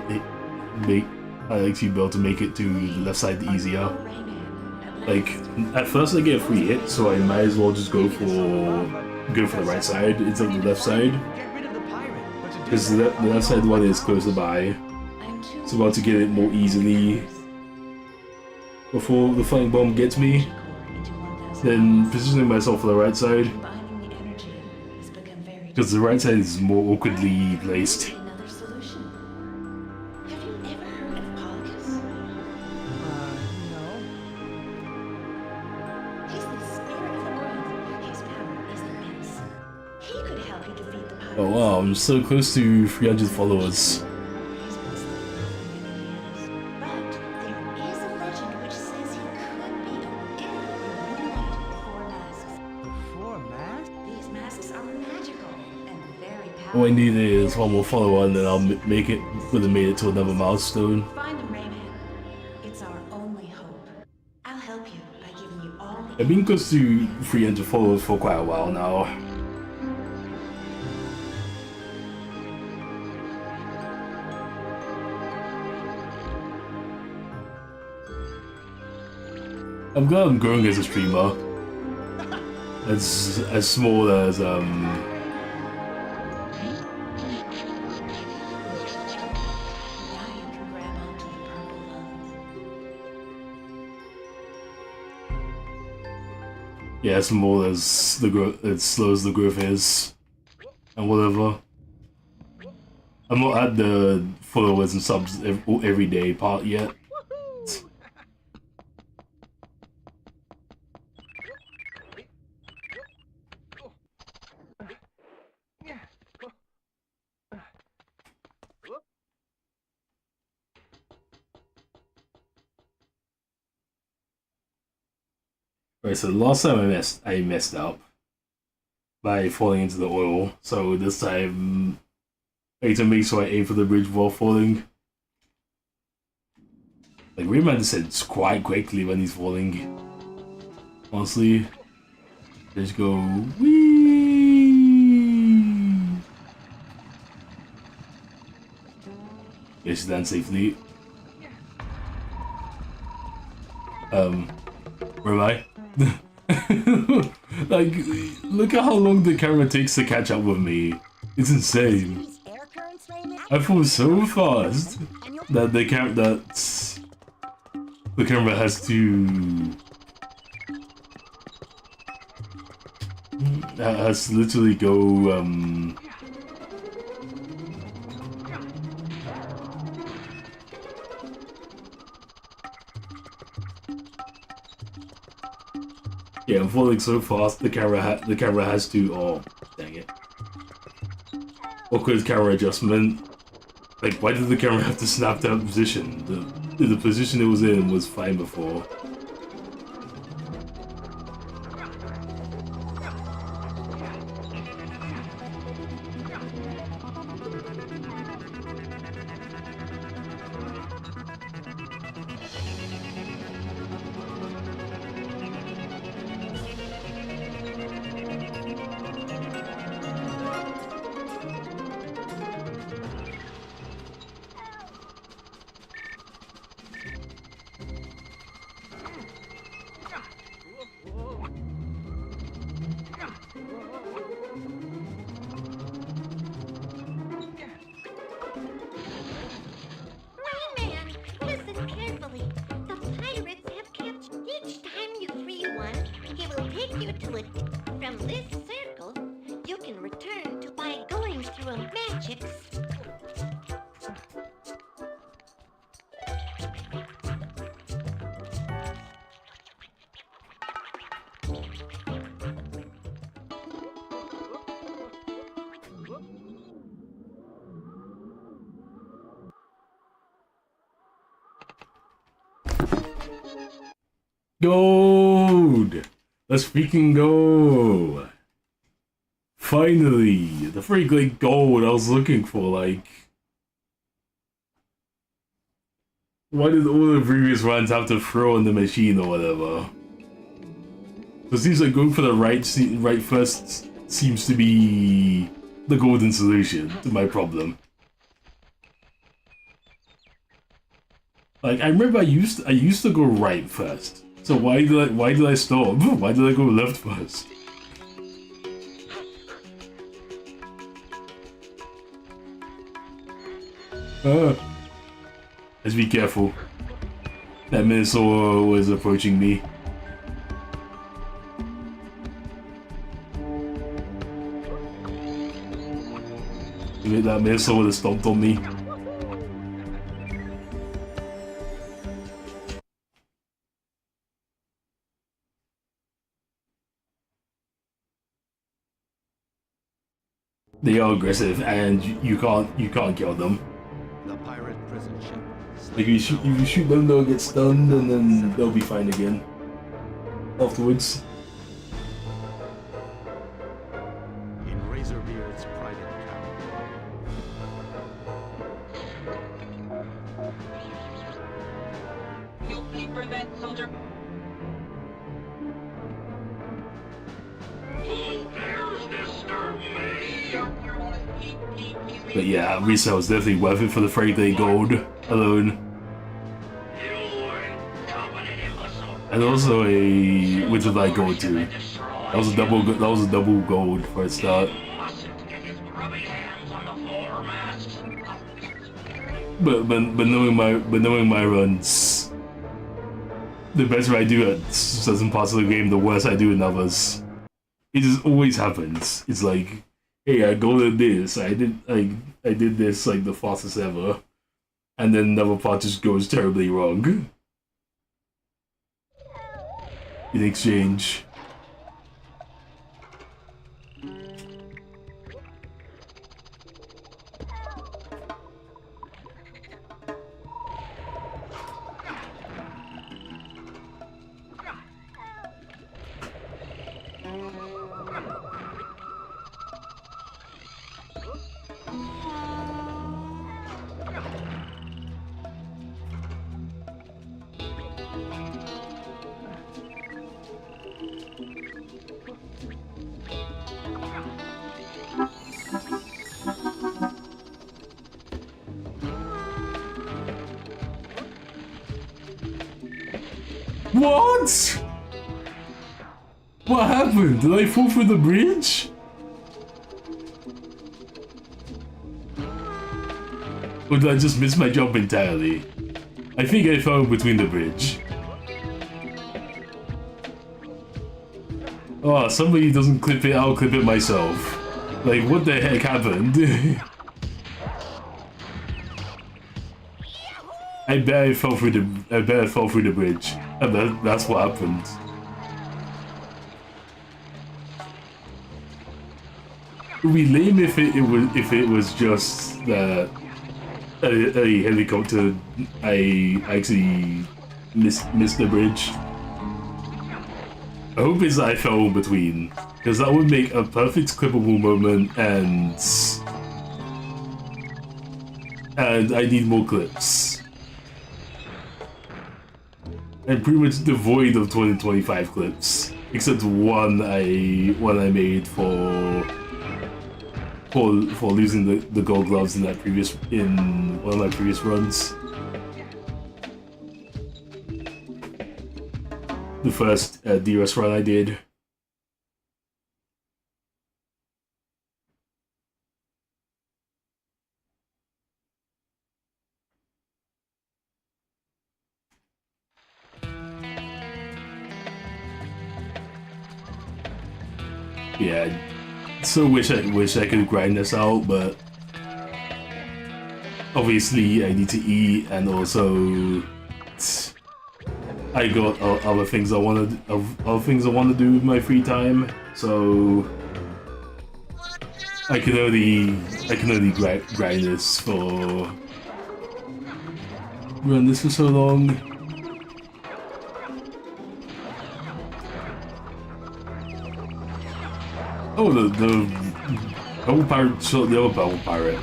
I'll actually be able to make it to the left side easier. Like, at first I get a free hit, so I might as well just go for the right side instead of the left side. Because the left side one is closer by. So I'm about to get it more easily before the flying bomb gets me. Then positioning myself for the right side. Because the right side is more awkwardly placed. Oh wow, I'm so close to 300 followers. All I need is one more follower and then I'll make it, would have made it to another milestone. Find them, Rayman. It's our only hope. I'll help you by giving you all the... I've been close to 300 followers for quite a while now. I'm glad I'm growing as a streamer. As small as yeah, as small as the growth, as slow as the growth is, and whatever. I'm not at the followers and subs every day part yet. Right, so the last time I messed up by falling into the oil, so this time I need to make sure I aim for the bridge while falling. Like Rayman descends quite quickly when he's falling. Honestly, just go whee. Yes, land safely. Where am I? Like, look at how long the camera takes to catch up with me. It's insane. I fall so fast that the camera has to literally go yeah, I'm falling so fast. The camera has to. Oh, dang it! Awkward camera adjustment. Like, why did the camera have to snap that position? The position it was in was fine before. to it. From this circle, you can return to by going through a magic. Gold! Let's freaking go! Finally! The freaking gold I was looking for, like... Why did all the previous runs have to throw in the machine or whatever? It seems like going for the right first seems to be the golden solution to my problem. Like, I remember I used to go right first. So why did I stop? Why did I go left first? Let's be careful. That Minnesota was approaching me. That Minnesota would have stomped on me. They are aggressive, and you can't kill them. The pirate prison ship. Like if you shoot them, they'll get stunned, and then they'll be fine again afterwards. In Razorbeard's private cabin. You'll pay for that, soldier. But yeah, resale is definitely worth it for the Friday gold alone. And also a which was like gold too. That was a double gold for a start. But knowing my runs, the better I do at certain parts of the game, the worse I do in others. It just always happens. It's like, hey, I go to this. I did this like the fastest ever, and then another part just goes terribly wrong. In exchange. What? What happened? Did I fall through the bridge? Or did I just miss my jump entirely? I think I fell between the bridge. Oh, somebody doesn't clip it, I'll clip it myself. Like, what the heck happened? I bet I fell through the bridge. And that's what happened. It would be lame if it was just that a helicopter I actually missed the bridge. I hope it's that I fell in between, because that would make a perfect clippable moment, and I need more clips. I'm pretty much devoid of 2025 clips, except one I made for losing the gold gloves in one of my previous runs. The first DRS run I did. Yeah, so wish I could grind this out, but obviously I need to eat, and also I got other things I want to do with my free time. So I can only grind this for run this for so long. Oh, the bubble pirate shot the other bubble pirate.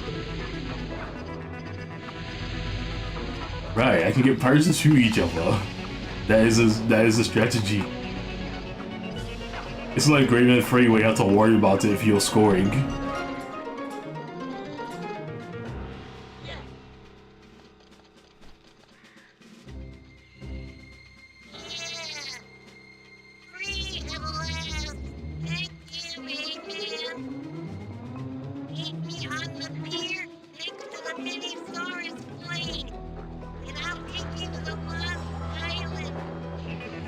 Right, I can get pirates to shoot each other. That is a strategy. It's like Rayman 3 where you have to worry about it if you're scoring.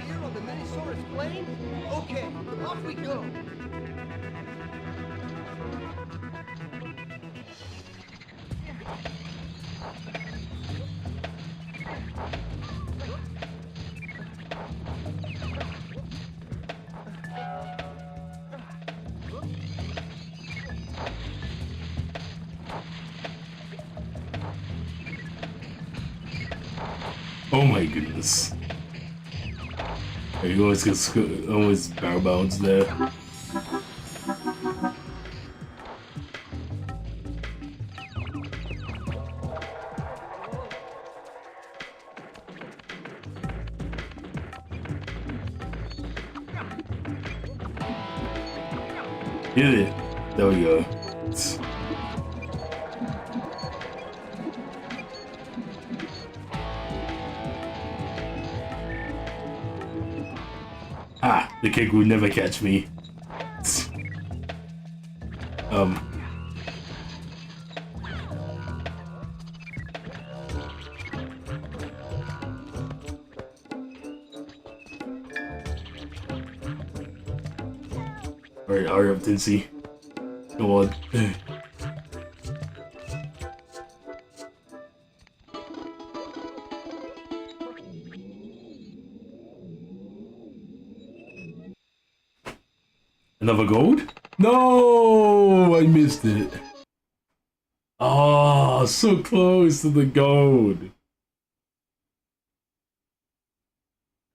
Here on the Minisaurus plane? Okay, off we go. Oh my goodness. You always get always barrel bounds there. Yeah, there we go. Ah, the kid would never catch me. Alright, hurry up, Tinsy. Come on. Another gold? No, I missed it. Oh, so close to the gold.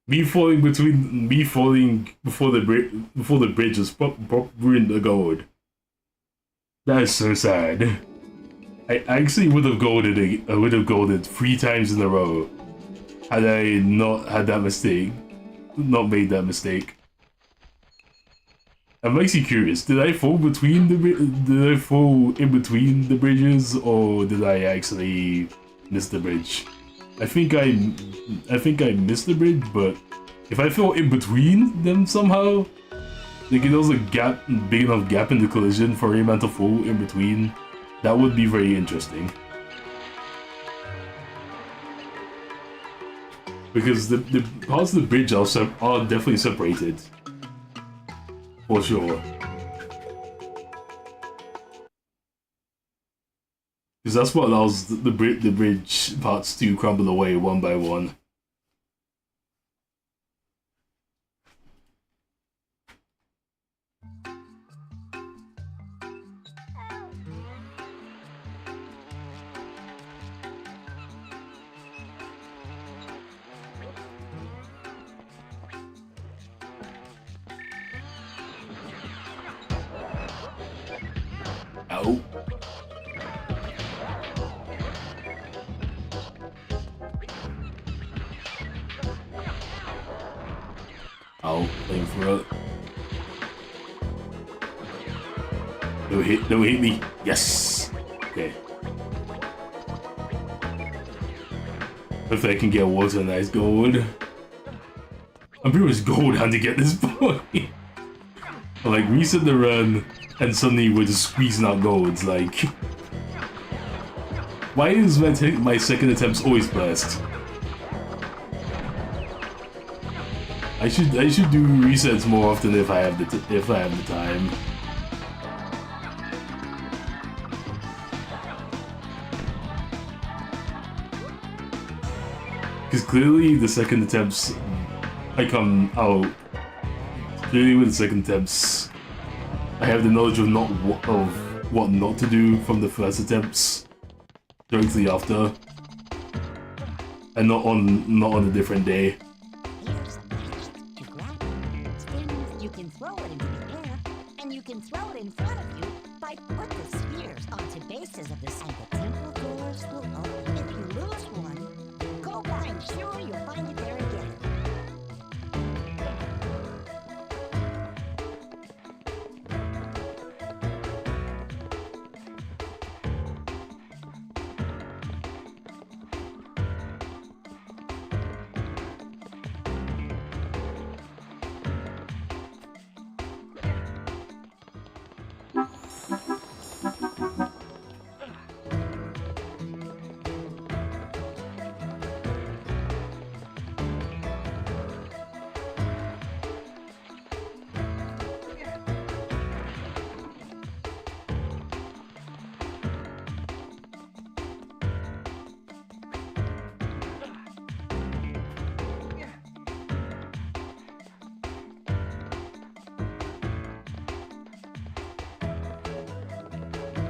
Me falling before the bridge just ruined the gold. That is so sad. I actually would have golded 3 times in a row had I not had that mistake, not made that mistake. I'm actually curious. Did I fall in between the bridges, or did I actually miss the bridge? I think I missed the bridge, but if I fell in between them somehow, like there was a big enough gap in the collision for Rayman to fall in between, that would be very interesting. Because the parts of the bridge are definitely separated. For sure. Because that's what allows the bridge parts to crumble away one by one. Ow. Ow, aim for it. Don't hit me. Yes! Okay. Hopefully I can get water nice gold. I'm pretty much gold how to get this point. Like, reset the run, and suddenly we're just squeezing out golds, like... Why is my second attempts always blessed? I should do resets more often if I have the time. Because clearly the second attempts I come out. Clearly with the second attempts, I have the knowledge of what not to do from the first attempts directly after, and not on a different day. You can throw it into the air, and you can throw it in front of you by put the spears onto bases of the and the temple doors will open. If you lose one, go back. I'm sure you'll find it there again.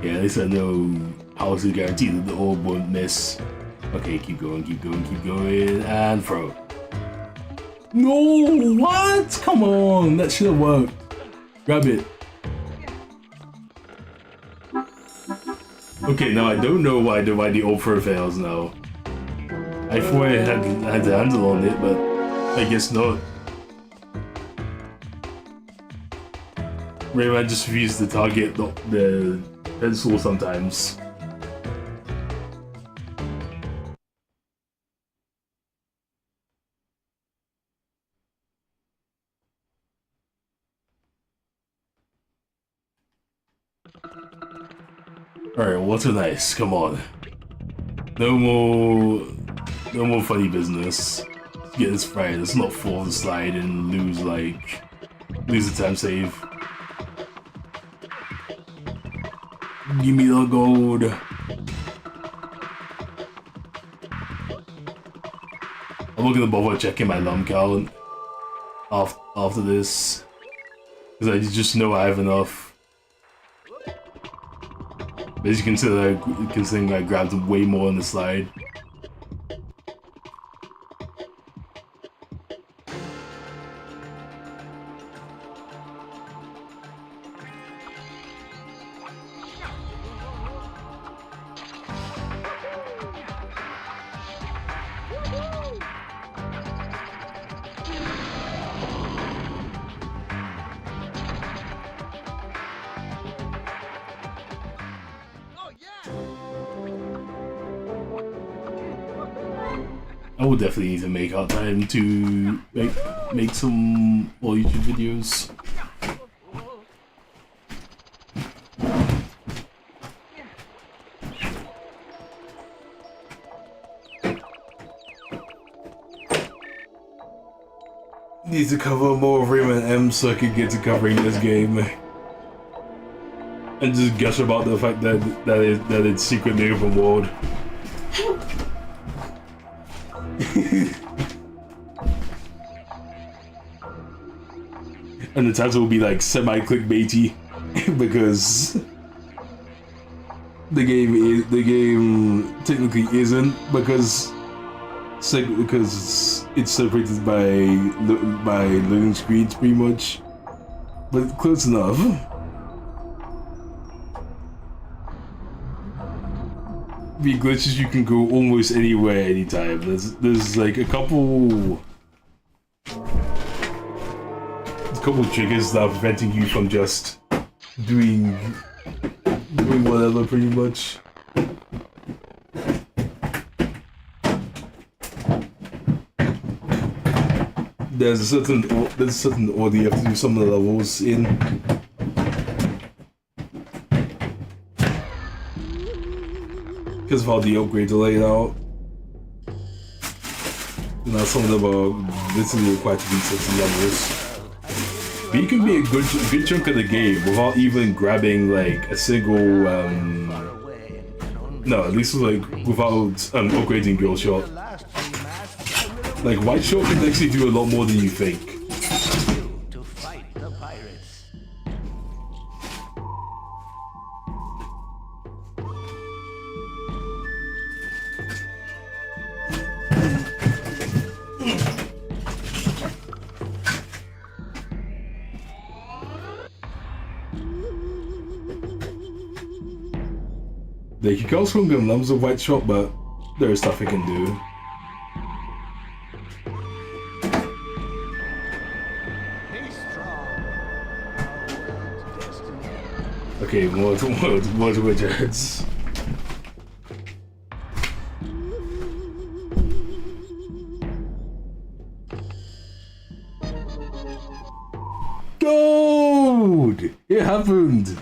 Yeah, at least I know how to guarantee that the orb won't miss. Okay, keep going, and throw. No, what? Come on, that should have worked. Grab it. Okay, now I don't know why the orb throw fails now. I thought I had the handle on it, but I guess not. Rayman just refused to target the pencil sometimes. Alright, what's so nice? Come on. No more funny business. Let's get this right. Let's not fall the slide and lose the time save. Give me the gold. I'm not gonna bother checking my lum count after this, because I just know I have enough. But as you consider I grabbed way more on the slide. I will definitely need to make out time to make some more YouTube videos. Need to cover more of Rayman M so I can get to covering this game. And just gush about the fact that it's secretly open world. And the title will be like semi-clickbaity because the game technically isn't, because it's separated by loading screens pretty much, but close enough. Be glitches, you can go almost anywhere, anytime. There's like a couple triggers that are preventing you from just doing whatever, pretty much. There's a certain order you have to do some of the levels in. Because of how the upgrades are laid out. Now some of them are literally required to beat certain levels. But you can be a good chunk of the game without even grabbing like a single no, at least like without upgrading Girl Shot. Like White Shot can actually do a lot more than you think. To fight the pirates. Like you can't swing them lumps of White Shot, but there is stuff it can do. Okay, more widgets. Gold! It happened!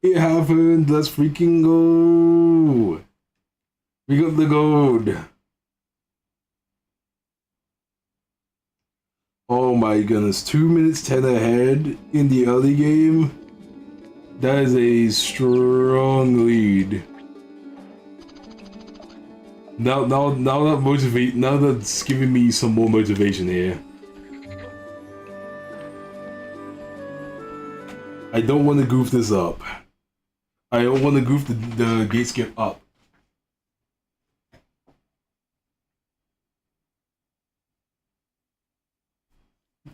It happened! Let's freaking go! We got the gold! Oh my goodness, 2 minutes 10 ahead in the early game? That is a strong lead. Now that's giving me some more motivation here. I don't want to goof this up. I don't want to goof the gate skip up.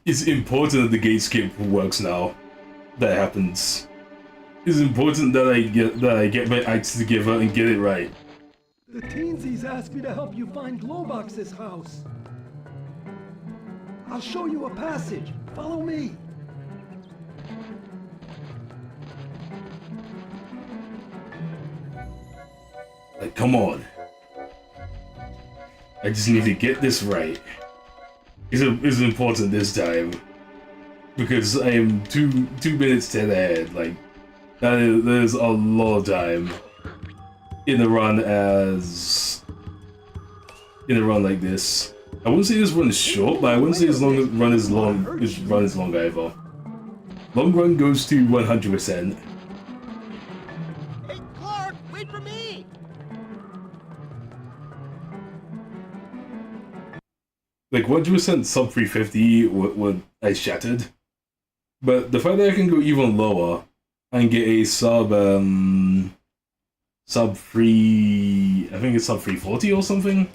It's important that the gate skip works now. That happens. It's important that I get my acts together and get it right. The teensies asked me to help you find Glowbox's house. I'll show you a passage. Follow me. Like, come on. I just need to get this right. It's important this time. Because I am two minutes 10 ahead. Like, there's a lot of time in a run like this. I wouldn't say this run is short, but I wouldn't say this run is long either. Long run goes to 100%. Hey, Clark, wait for me! Like 100% sub 350 what I shattered. But the fact that I can go even lower and get a sub 3, I think it's sub 340 or something?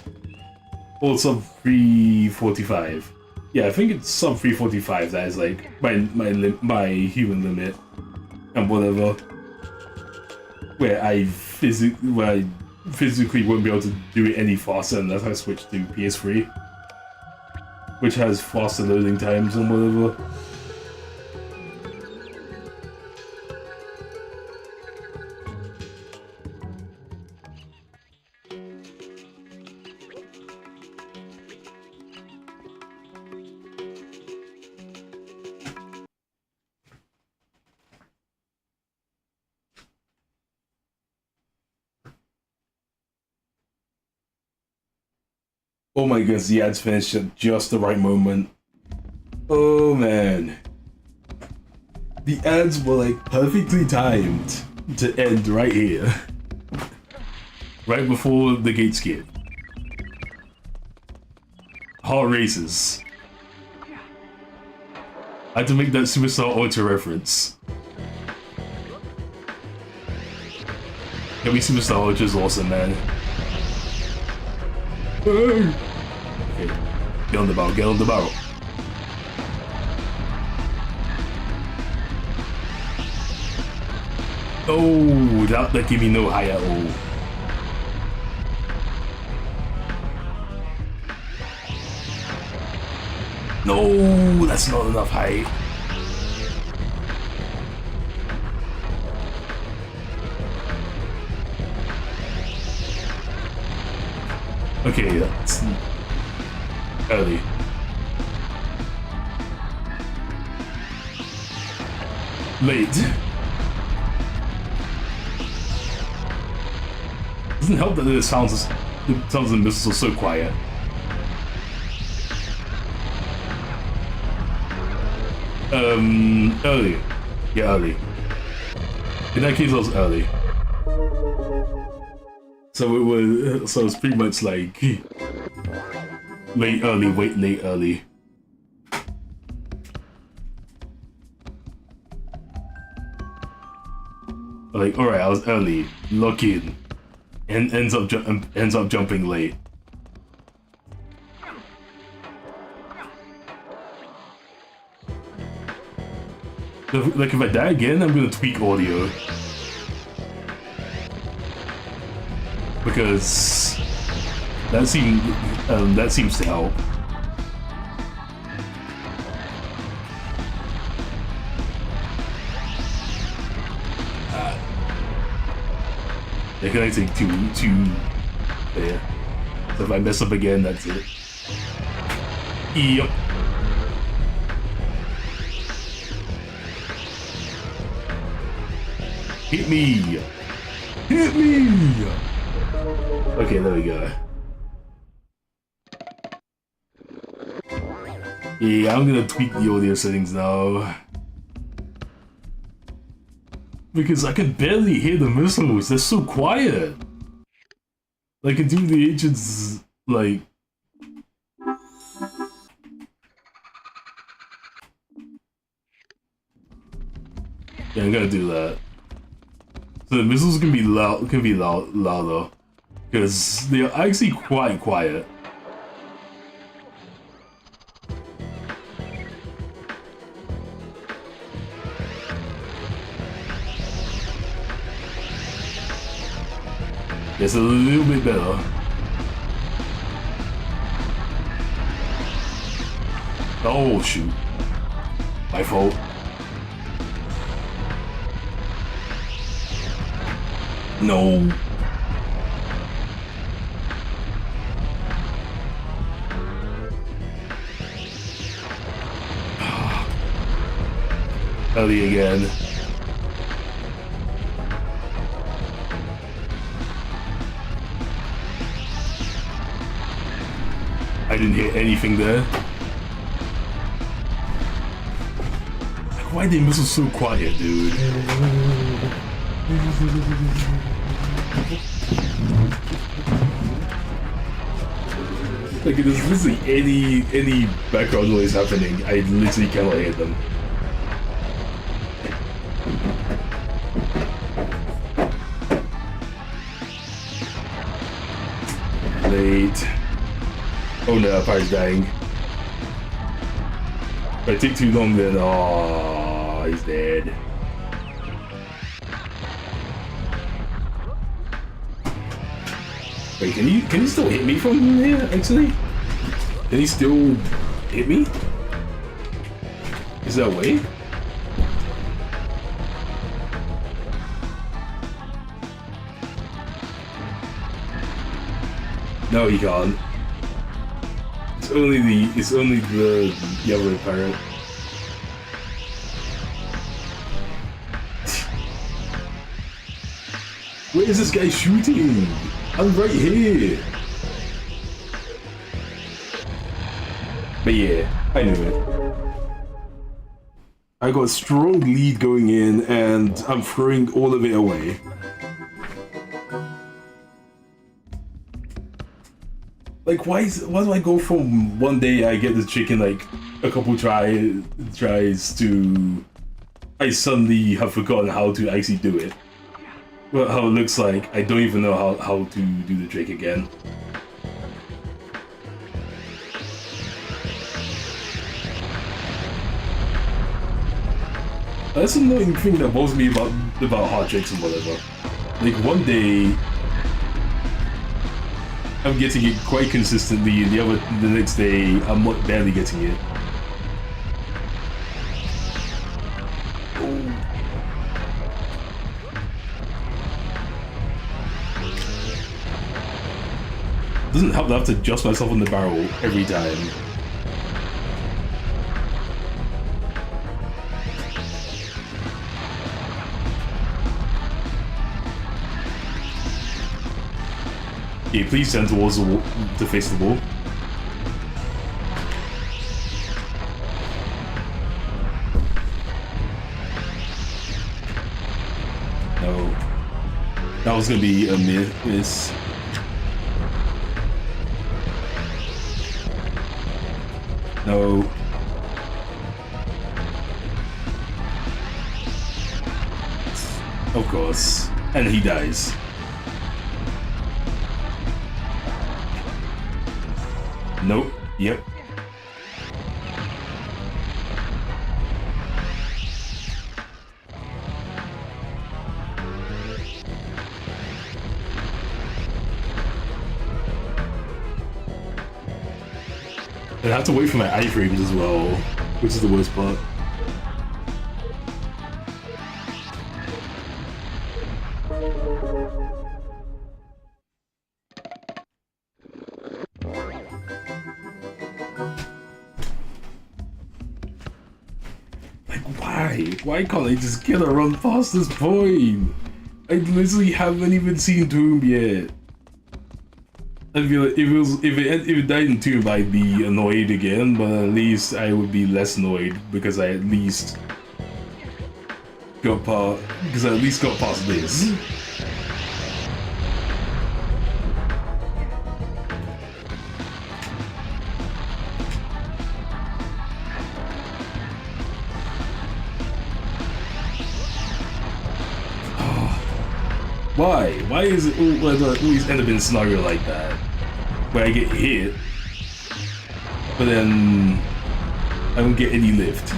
Or sub 345. Yeah, I think it's sub 345, that is like my human limit and whatever. Where I physically won't be able to do it any faster unless I switch to PS3. Which has faster loading times and whatever. Oh my goodness, the ads finished at just the right moment. Oh man. The ads were like perfectly timed to end right here. Right before the gate skip. Heart races. I had to make that Superstar Ultra reference. Every Superstar Ultra is awesome, man. Okay, get on the barrel, get on the barrel. Oh, that gave me no high at all. No, that's not enough height. Okay, that's early. Late. Doesn't help that the sounds and missiles are so quiet. Early. Yeah, early. In that case, I was early. So it was. So it's pretty much like late, early, wait, late, early. Like, alright, I was early, lock in, and ends up jumping late. Like if I die again, I'm gonna tweak audio because that seems to help. They can only take two there. So if I mess up again, that's it. Yep. Hit me! Hit me! Okay, there we go. Yeah, I'm gonna tweak the audio settings now. Because I can barely hear the missiles, they're so quiet. Like, I can do the agents, like... Yeah, I'm gonna do that. So the missiles can be louder. Because they're actually quite quiet. It's a little bit better. Oh shoot. My fault. No. Early again. I didn't hear anything there. Like, why are the missiles so quiet, dude? Like, there's literally any background noise happening, I literally cannot hear them. Late. Oh no, Pyre's dying. If I take too long then, oh, he's dead. Wait, can he still hit me from here, actually? Can he still hit me? Is there a way? No, he can't. It's only the yellow pirate. Where is this guy shooting? I'm right here. But yeah, I knew it. I got a strong lead going in and I'm throwing all of it away. Like, why do I go from one day I get this chicken like a couple tries to I suddenly have forgotten how to actually do it. Well, how it looks like I don't even know how to do the trick again. That's annoying thing that bothers me about hard tricks and whatever. Like one day I'm getting it quite consistently, and the next day I'm barely getting it. Doesn't help that I have to adjust myself on the barrel every time. Okay, please stand towards the wall, to face the wall. that was gonna be a miss. No. Of course. And he dies. Nope. Yep. And I have to wait for my iframes as well, which is the worst part. Like, why? Why can't I just get a run past this point? I literally haven't even seen Tomb yet. I feel like if it died in Tomb, I'd be annoyed again, but at least I would be less annoyed because I at least got past this. Why? Why is it always end up in a scenario like that? Where I get hit, but then I don't get any lift.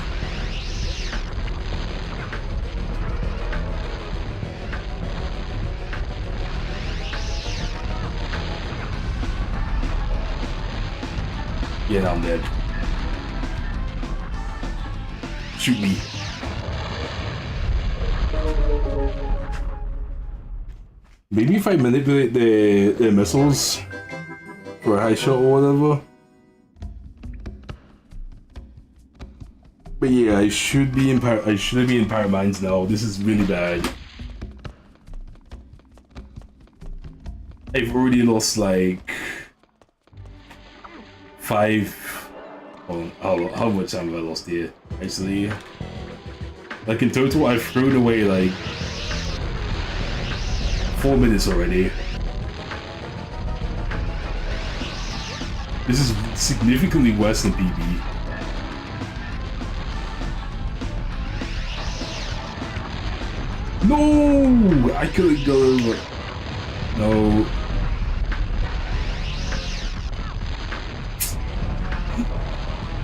Yeah, now I'm dead. Shoot me. Maybe if I manipulate the missiles for a high shot or whatever. But yeah, I should be in Power Mines now. This is really bad. I've already lost like 5. Oh, how much time have I lost here? Actually, like in total, I've thrown away like 4 minutes already. This is significantly worse than PB. No! I couldn't go over. No.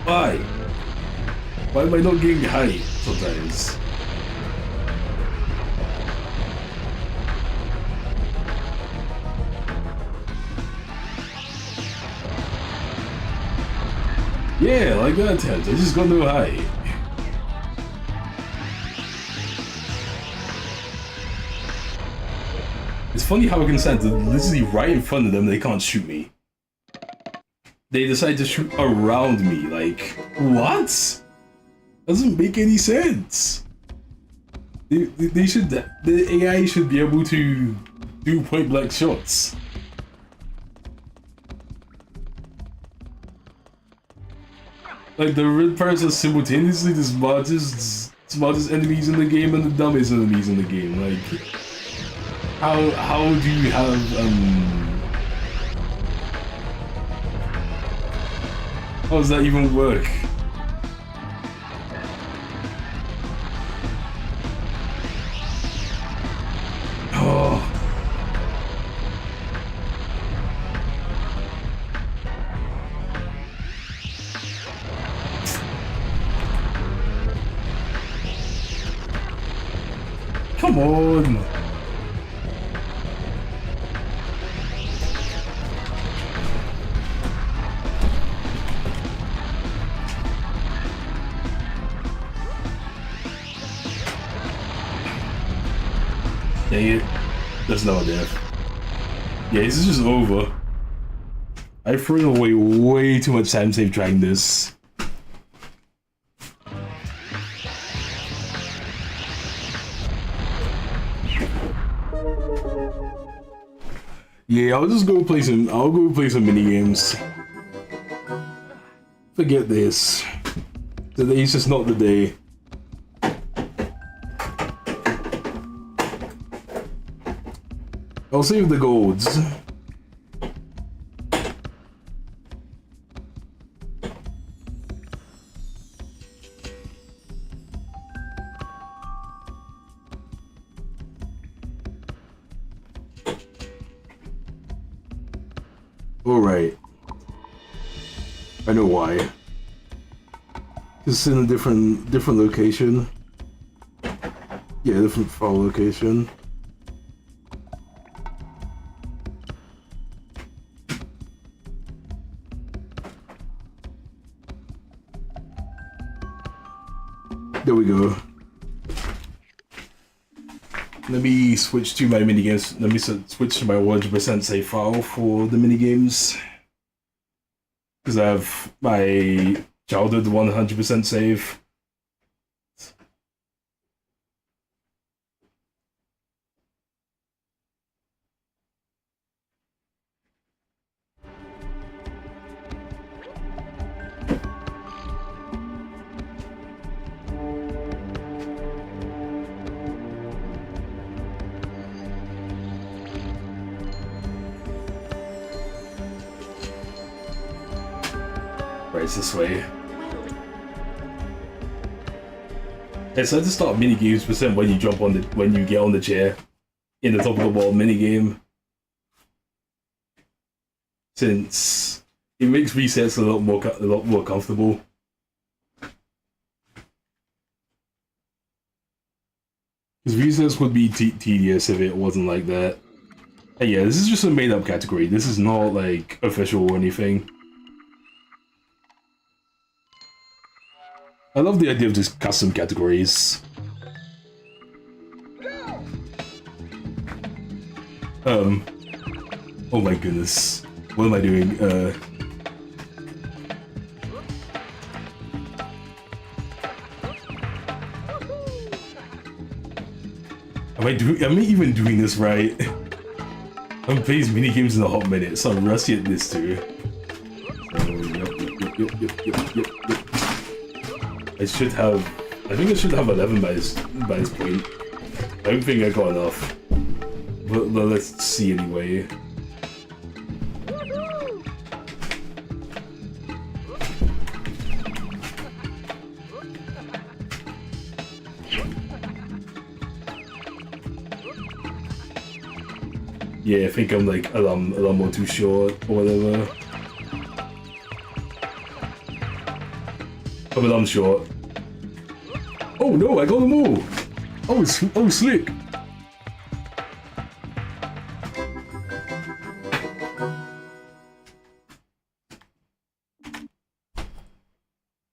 Why? Why am I not getting high sometimes? Yeah, like that attempt. I just got no high. It's funny how I can stand literally right in front of them, they can't shoot me. They decide to shoot around me, like, what? Doesn't make any sense. They should, the AI should be able to do point blank shots. Like, the red person simultaneously the smartest enemies in the game and the dumbest enemies in the game. Like, how do you have, how does that even work? Oh. Come on! Dang it. That's not death. Yeah, this is just over. I've thrown away way too much time save trying this. Yeah, I'll go play some mini games. Forget this. Today's just not the day. I'll save the golds. Alright. I know why. It's in a different location. Yeah, different file location. There we go. Let me switch to my minigames. Let me switch to my 100% save file for the minigames. Because I have my childhood 100% save. Right, it's this way. It's hard to start mini games percent when you jump on when you get on the chair in the top of the wall mini game, since it makes resets a lot more comfortable. Because resets would be tedious if it wasn't like that. And yeah, this is just a made up category. This is not like official or anything. I love the idea of just custom categories. Oh my goodness. What am I doing? Am I even doing this right? I haven't played these minigames in a hot minute, so I'm rusty at this too. Yep. I think I should have 11 by this point. I don't think I got enough. But let's see anyway. Yeah, I think I'm like a lot more too short or whatever. I'm short. Oh no, I got them all! Oh, slick!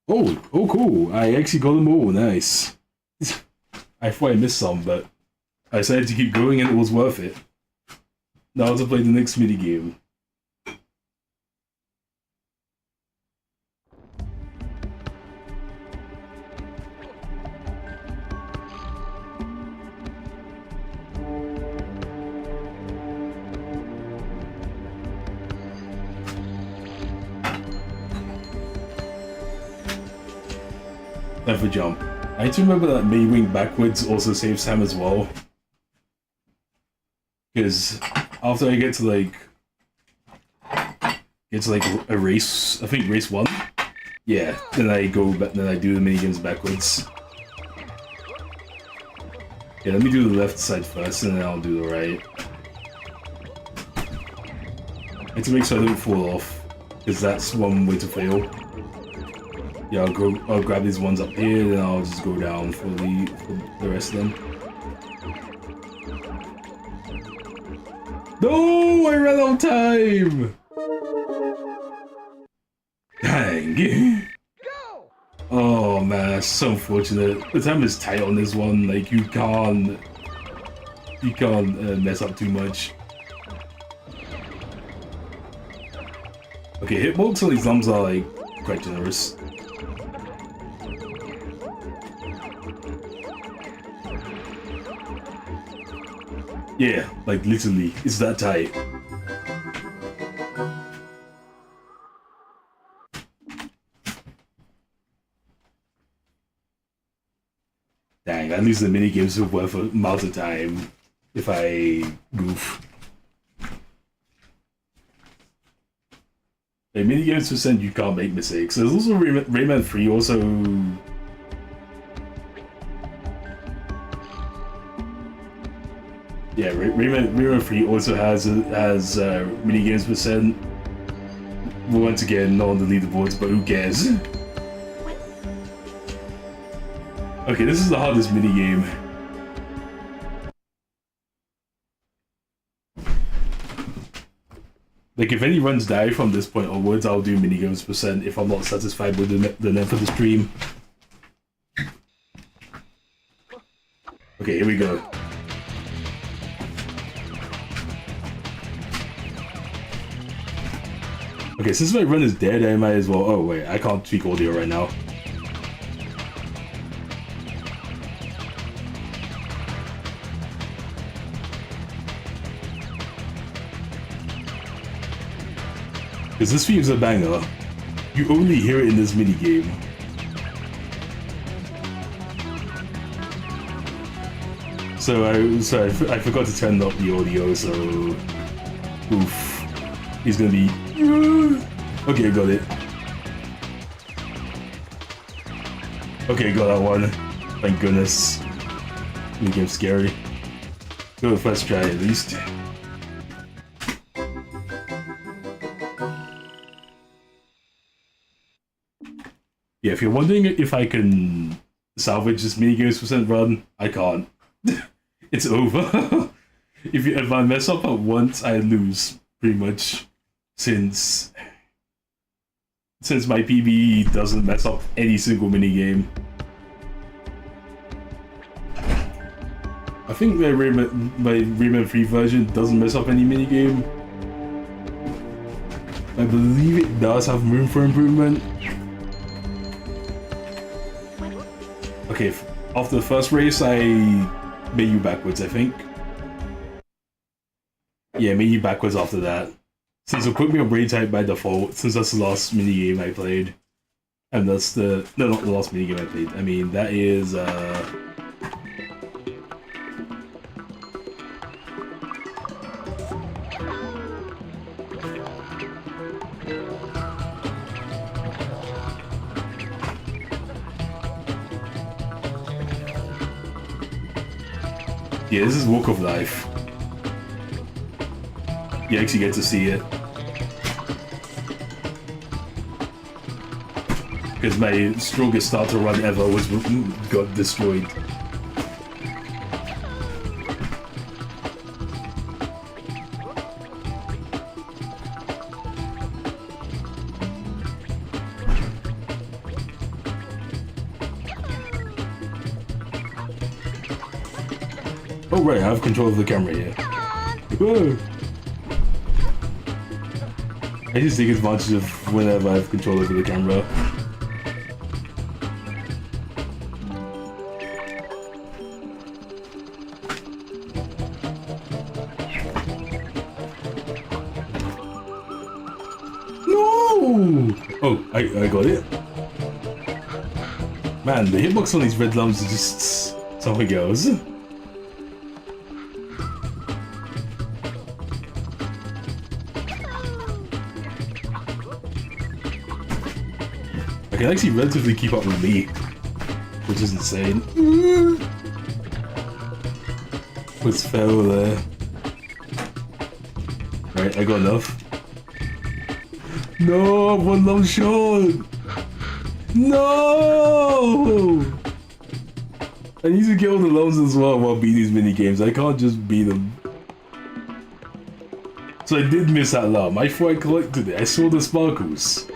Oh cool, I actually got them all, nice. I thought I missed some, but I decided to keep going and it was worth it. Now to play the next minigame. Time for jump. I need to remember that Maywing backwards also saves time as well. Because after I get to like a race, I think race 1. Yeah, then I go back, then I do the minigames backwards. Yeah, let me do the left side first, and then I'll do the right. I have to make sure I don't fall off, because that's one way to fail. Yeah, I'll grab these ones up here, then I'll just go down for the rest of them. No, I ran out of time! Dang. Oh man, that's so unfortunate. The time is tight on this one, like you can't mess up too much. Okay, hitbox on these thumbs are like quite generous. Yeah, like literally, it's that tight. Dang, at least the minigames are worth a amount of time if I goof. Like, minigames percent, you can't make mistakes. There's also Rayman 3 also... Yeah, Rayman 3 also has minigames percent. Once again, not on the leaderboards, but who cares? Okay, this is the hardest minigame. Like, if any runs die from this point onwards, I'll do minigames percent if I'm not satisfied with the length of the stream. Okay, here we go. Okay, since my run is dead, I might as well... Oh, wait, I can't tweak audio right now. Because this theme is a banger. You only hear it in this minigame. So I forgot to turn up the audio, so... Oof. He's gonna be... Okay, got it. Okay, got that one. Thank goodness. Minigame's scary. Go the first try at least. Yeah, if you're wondering if I can salvage this minigames percent run, I can't. It's over. If I mess up at once, I lose, pretty much. Since my PB doesn't mess up any single minigame. I think my Rayman 3 version doesn't mess up any minigame. I believe it does have room for improvement. Okay, after the first race, I made you backwards, I think. Yeah, made you backwards after that. Since it put me on brain type by default, since that's the last minigame I played. And that's the... No, not the last minigame I played. I mean, that is, yeah, this is Walk of Life. You actually get to see it. Because my strongest starter run ever got destroyed. Oh right, I have control of the camera here. Whoa. I just take advantage of whenever I have control over the camera. No! Oh, I got it. Man, the hitbox on these red lumps is just something else. I can actually relatively keep up with me, which is insane. What's fell there? Right, I got enough. No, one long shot! No! I need to get all the loans as well while beating these mini games. I can't just beat them. So I did miss that lump. I thought I collected it. I saw the sparkles.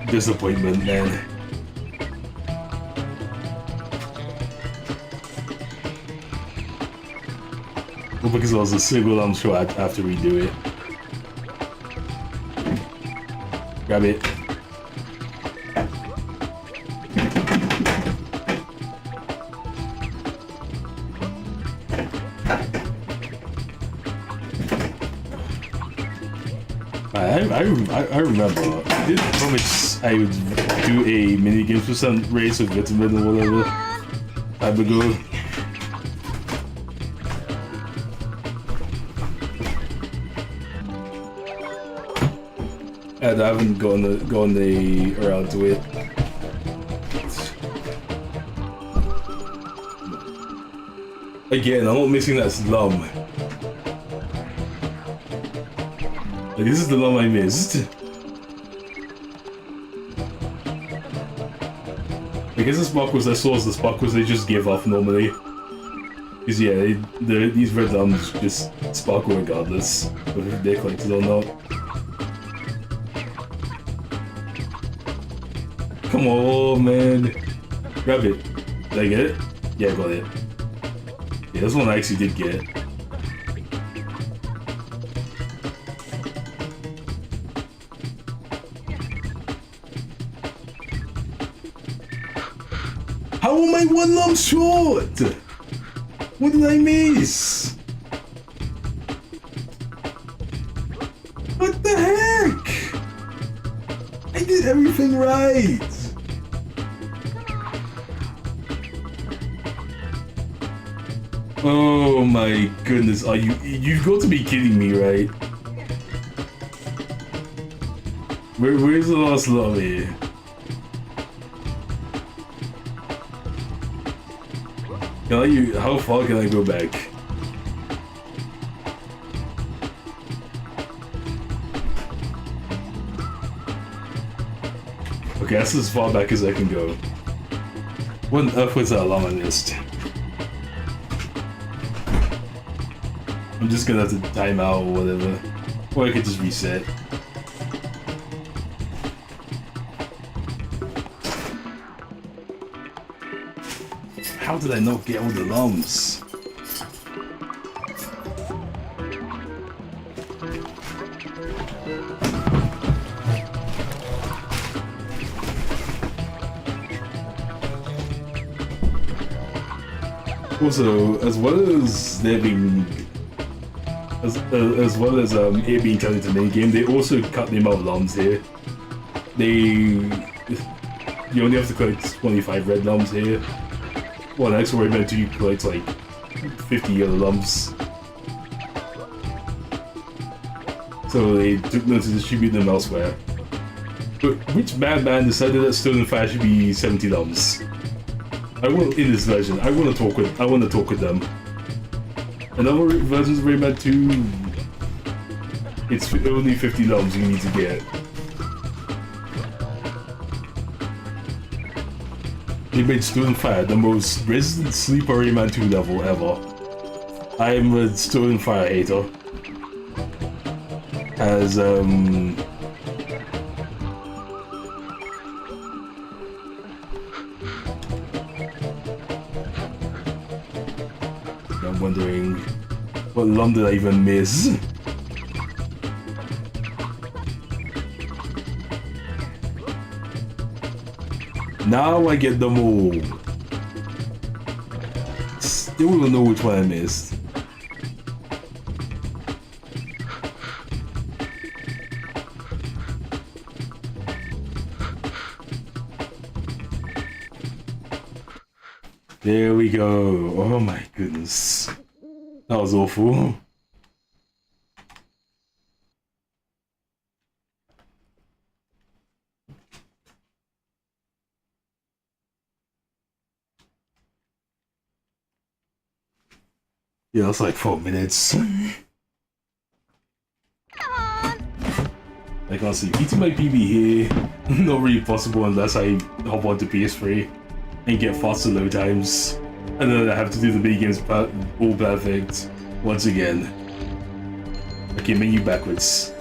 Disappointment, man. Well, because it was a single, I'm sure I'd have to redo it. Grab it. I I remember. I did promise I would do a minigame percent race with Vitamin or whatever time ago. And I haven't gone around to it. Again, I'm not missing that slum. Like, this is the slum I missed. I guess the sparkles I saw as the sparkles they just give off normally. Because yeah, these red slums just sparkle regardless of if they're collected or not. Come on, man. Grab it. Did I get it? Yeah, I got it. Yeah, this one I actually did get. How am I one lump short? What did I miss? What the heck? I did everything right. Oh my goodness, are you've got to be kidding me, right? Where's the last love here? How far can I go back? Okay, that's as far back as I can go. What on earth was that alarm I missed? I'm just gonna have to time out or whatever. Or I could just reset. How did I not get all the alarms? Also, as well as there being as well as it being turned into a minigame, they also cut the amount of alarms here. You only have to collect 25 red alarms here. Well, next we're meant to collect like 50 yellow lumps. So they took note to distribute them elsewhere. But which madman decided that stolen fire should be 70 lumps? In this version, I want to talk with them. Another versions of Rayman 2, it's only 50 lumps you need to get. They made Stolen Fire the most resident sleeper Rayman 2 level ever. I am a Stolen Fire hater. As I'm wondering, what lum did I even miss? Now I get them all. Still don't know which one I missed. There we go. Oh my goodness. That was awful. Yeah, that's like 4 minutes. I can't see. Eating my PB here, not really possible unless I hop onto PS3 and get faster load times. And then I have to do the minigames all perfect once again. Okay, menu backwards.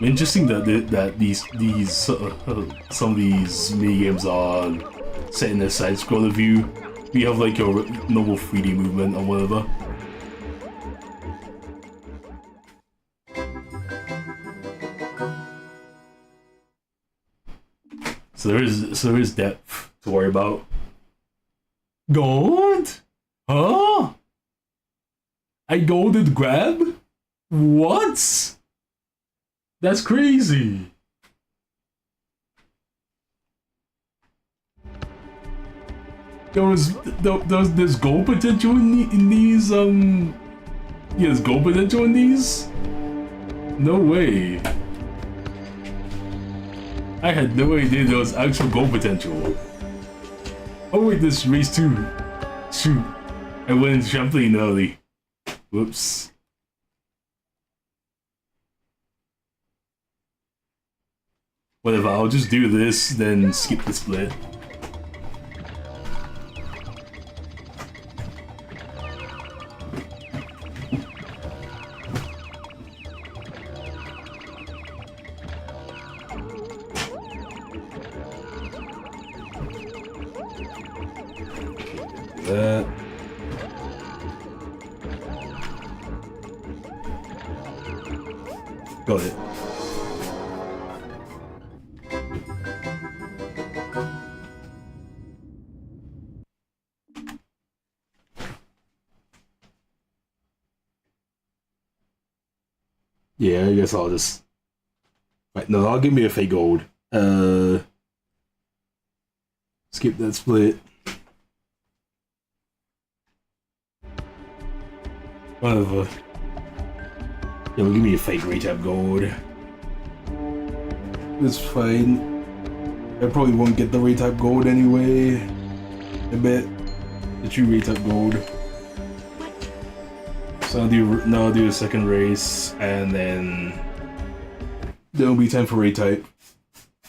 Interesting that some of these mini games are set in a side scroller view. You have like your normal 3D movement or whatever. So there is depth to worry about. Gold? Huh? I golded grab? What? That's crazy. There's gold potential in these, yeah, there's gold potential in these? No way. I had no idea there was actual gold potential. Oh wait, this race too. Shoot. I went into trampoline early. Whoops. Whatever, I'll just do this, then skip the split. That. Got it. Yeah, I guess I'll just... Right, no, I'll give me a fake gold. Skip that split. Whatever. Yeah, well, give me a fake retap gold. It's fine. I probably won't get the retap gold anyway. I bet. The true retap gold. So I'll do a second race, and then there'll be time for retype,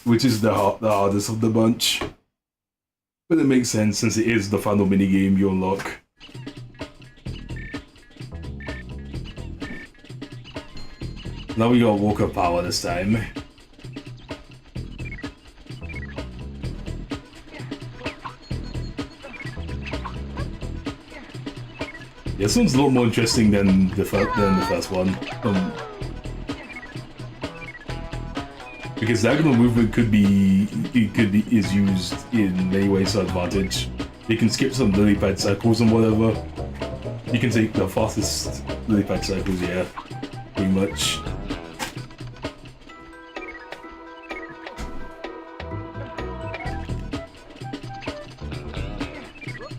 which is the hardest of the bunch. But it makes sense since it is the final minigame you unlock. Now we got Walker Power this time. This one's a lot more interesting than the first one. Because diagonal movement is used in many ways to advantage. You can skip some lily pad cycles and whatever. You can take the fastest lily pad cycles, yeah, pretty much.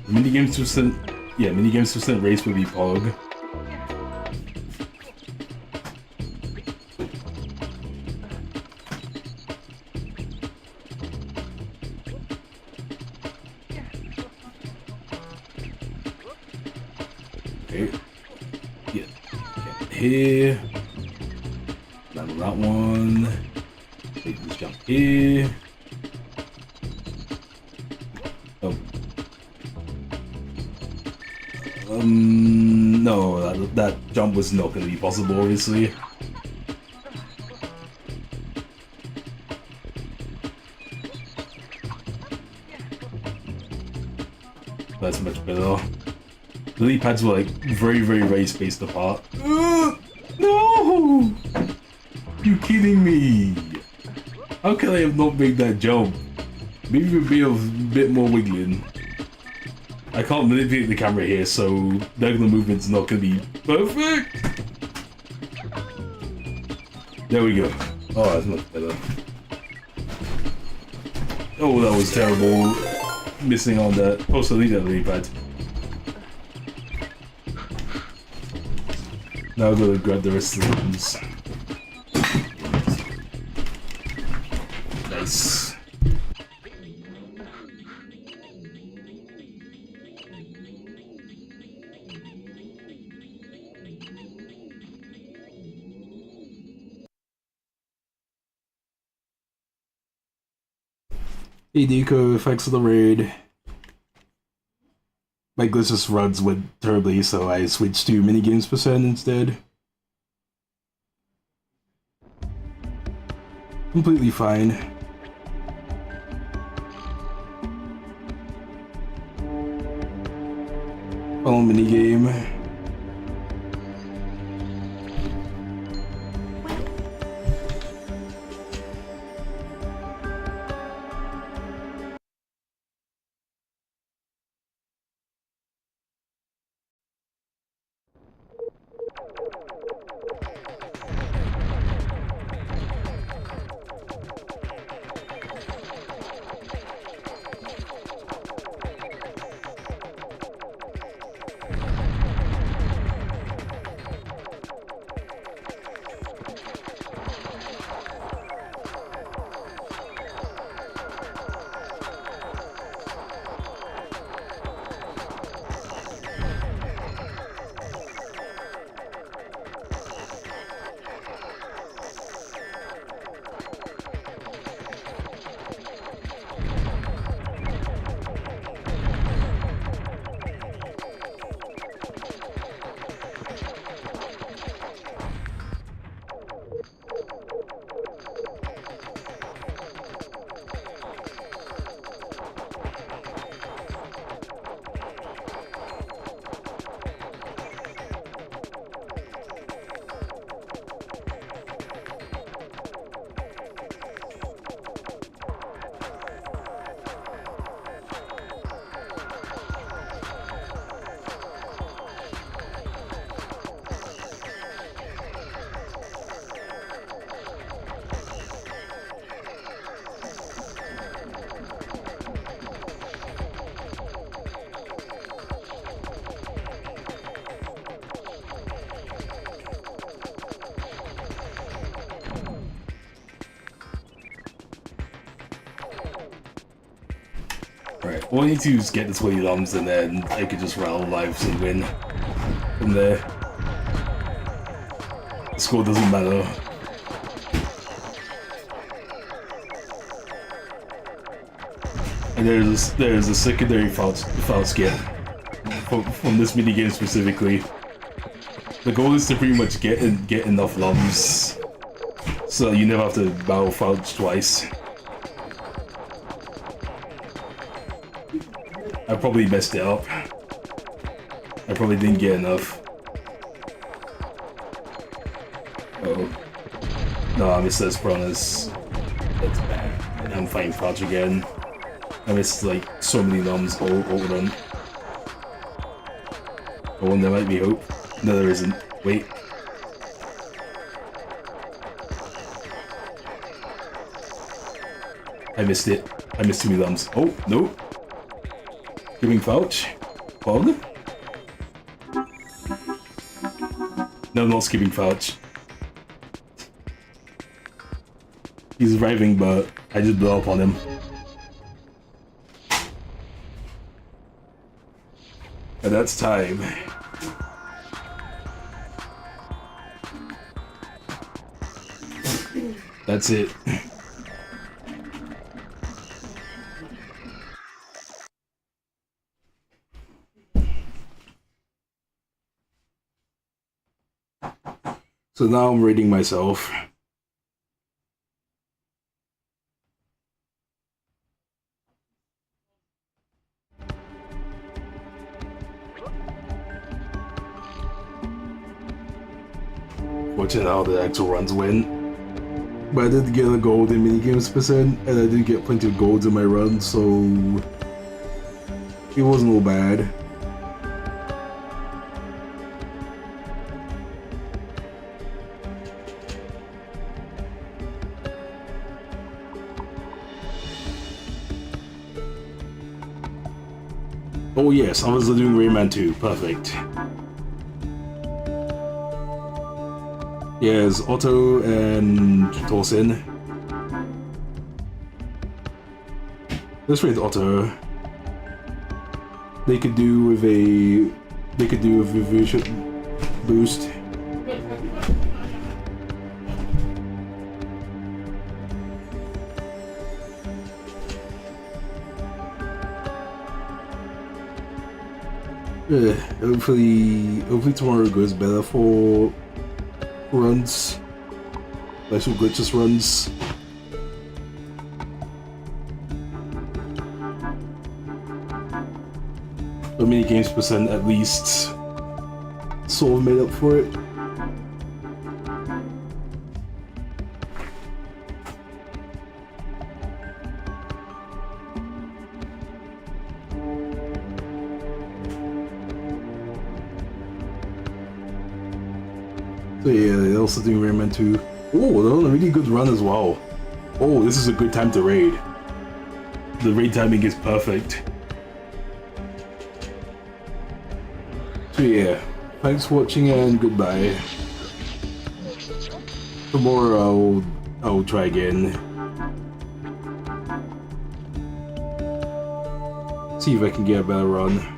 Minigames to send race would be Pog. Okay. Yeah. Here. Level that one. Take this jump here. Oh. No, that jump was not going to be possible, obviously. That's much better. The lead pads were like very spaced apart. No! You kidding me? How can I have not made that jump? Maybe a bit more wiggling. I can't manipulate the camera here, so diagonal movement's not gonna be perfect. There we go. Oh, that's much better. Oh, that was terrible. Missing on that. Also, leave that lead pad. Now I'm gonna grab the rest of the ones. Nice. Hey Nico, thanks for the raid. My Glitchless runs went terribly, so I switched to minigames percent instead. Completely fine. minigame. Right, all I need to do is get the 20 lumps and then I could just rattle lives and win from there. The score doesn't matter. And there's a secondary foul skip from this minigame specifically. The goal is to pretty much get enough lumps so you never have to battle fouch twice. I probably messed it up. I probably didn't get enough. Oh. No, I missed those piranhas. That's bad. I'm fighting fouch again. I missed like so many nums all of them. Oh, there might be hope. No, there isn't. Wait. I missed it. I missed too many nums. Oh, no. Giving fouch? Bug? No, not skipping fouch. He's reviving, but I just blew up on him. And that's time. That's it. So now I'm rating myself. Watching how the actual runs went. But I did get a gold in minigames percent, and I did get plenty of golds in my run, so it wasn't all bad. Oh yes, I was doing Rayman 2, perfect. Yes, Otto and Torsin. Let's rate Otto. They could do with a vision boost. Hopefully tomorrow goes better for runs, special glitches runs. so many games percent at least sort of made up for it. So yeah, they're also doing Rayman 2. Oh, they're on a really good run as well. Oh, this is a good time to raid. The raid timing is perfect. So yeah, thanks for watching and goodbye. Tomorrow I'll try again. See if I can get a better run.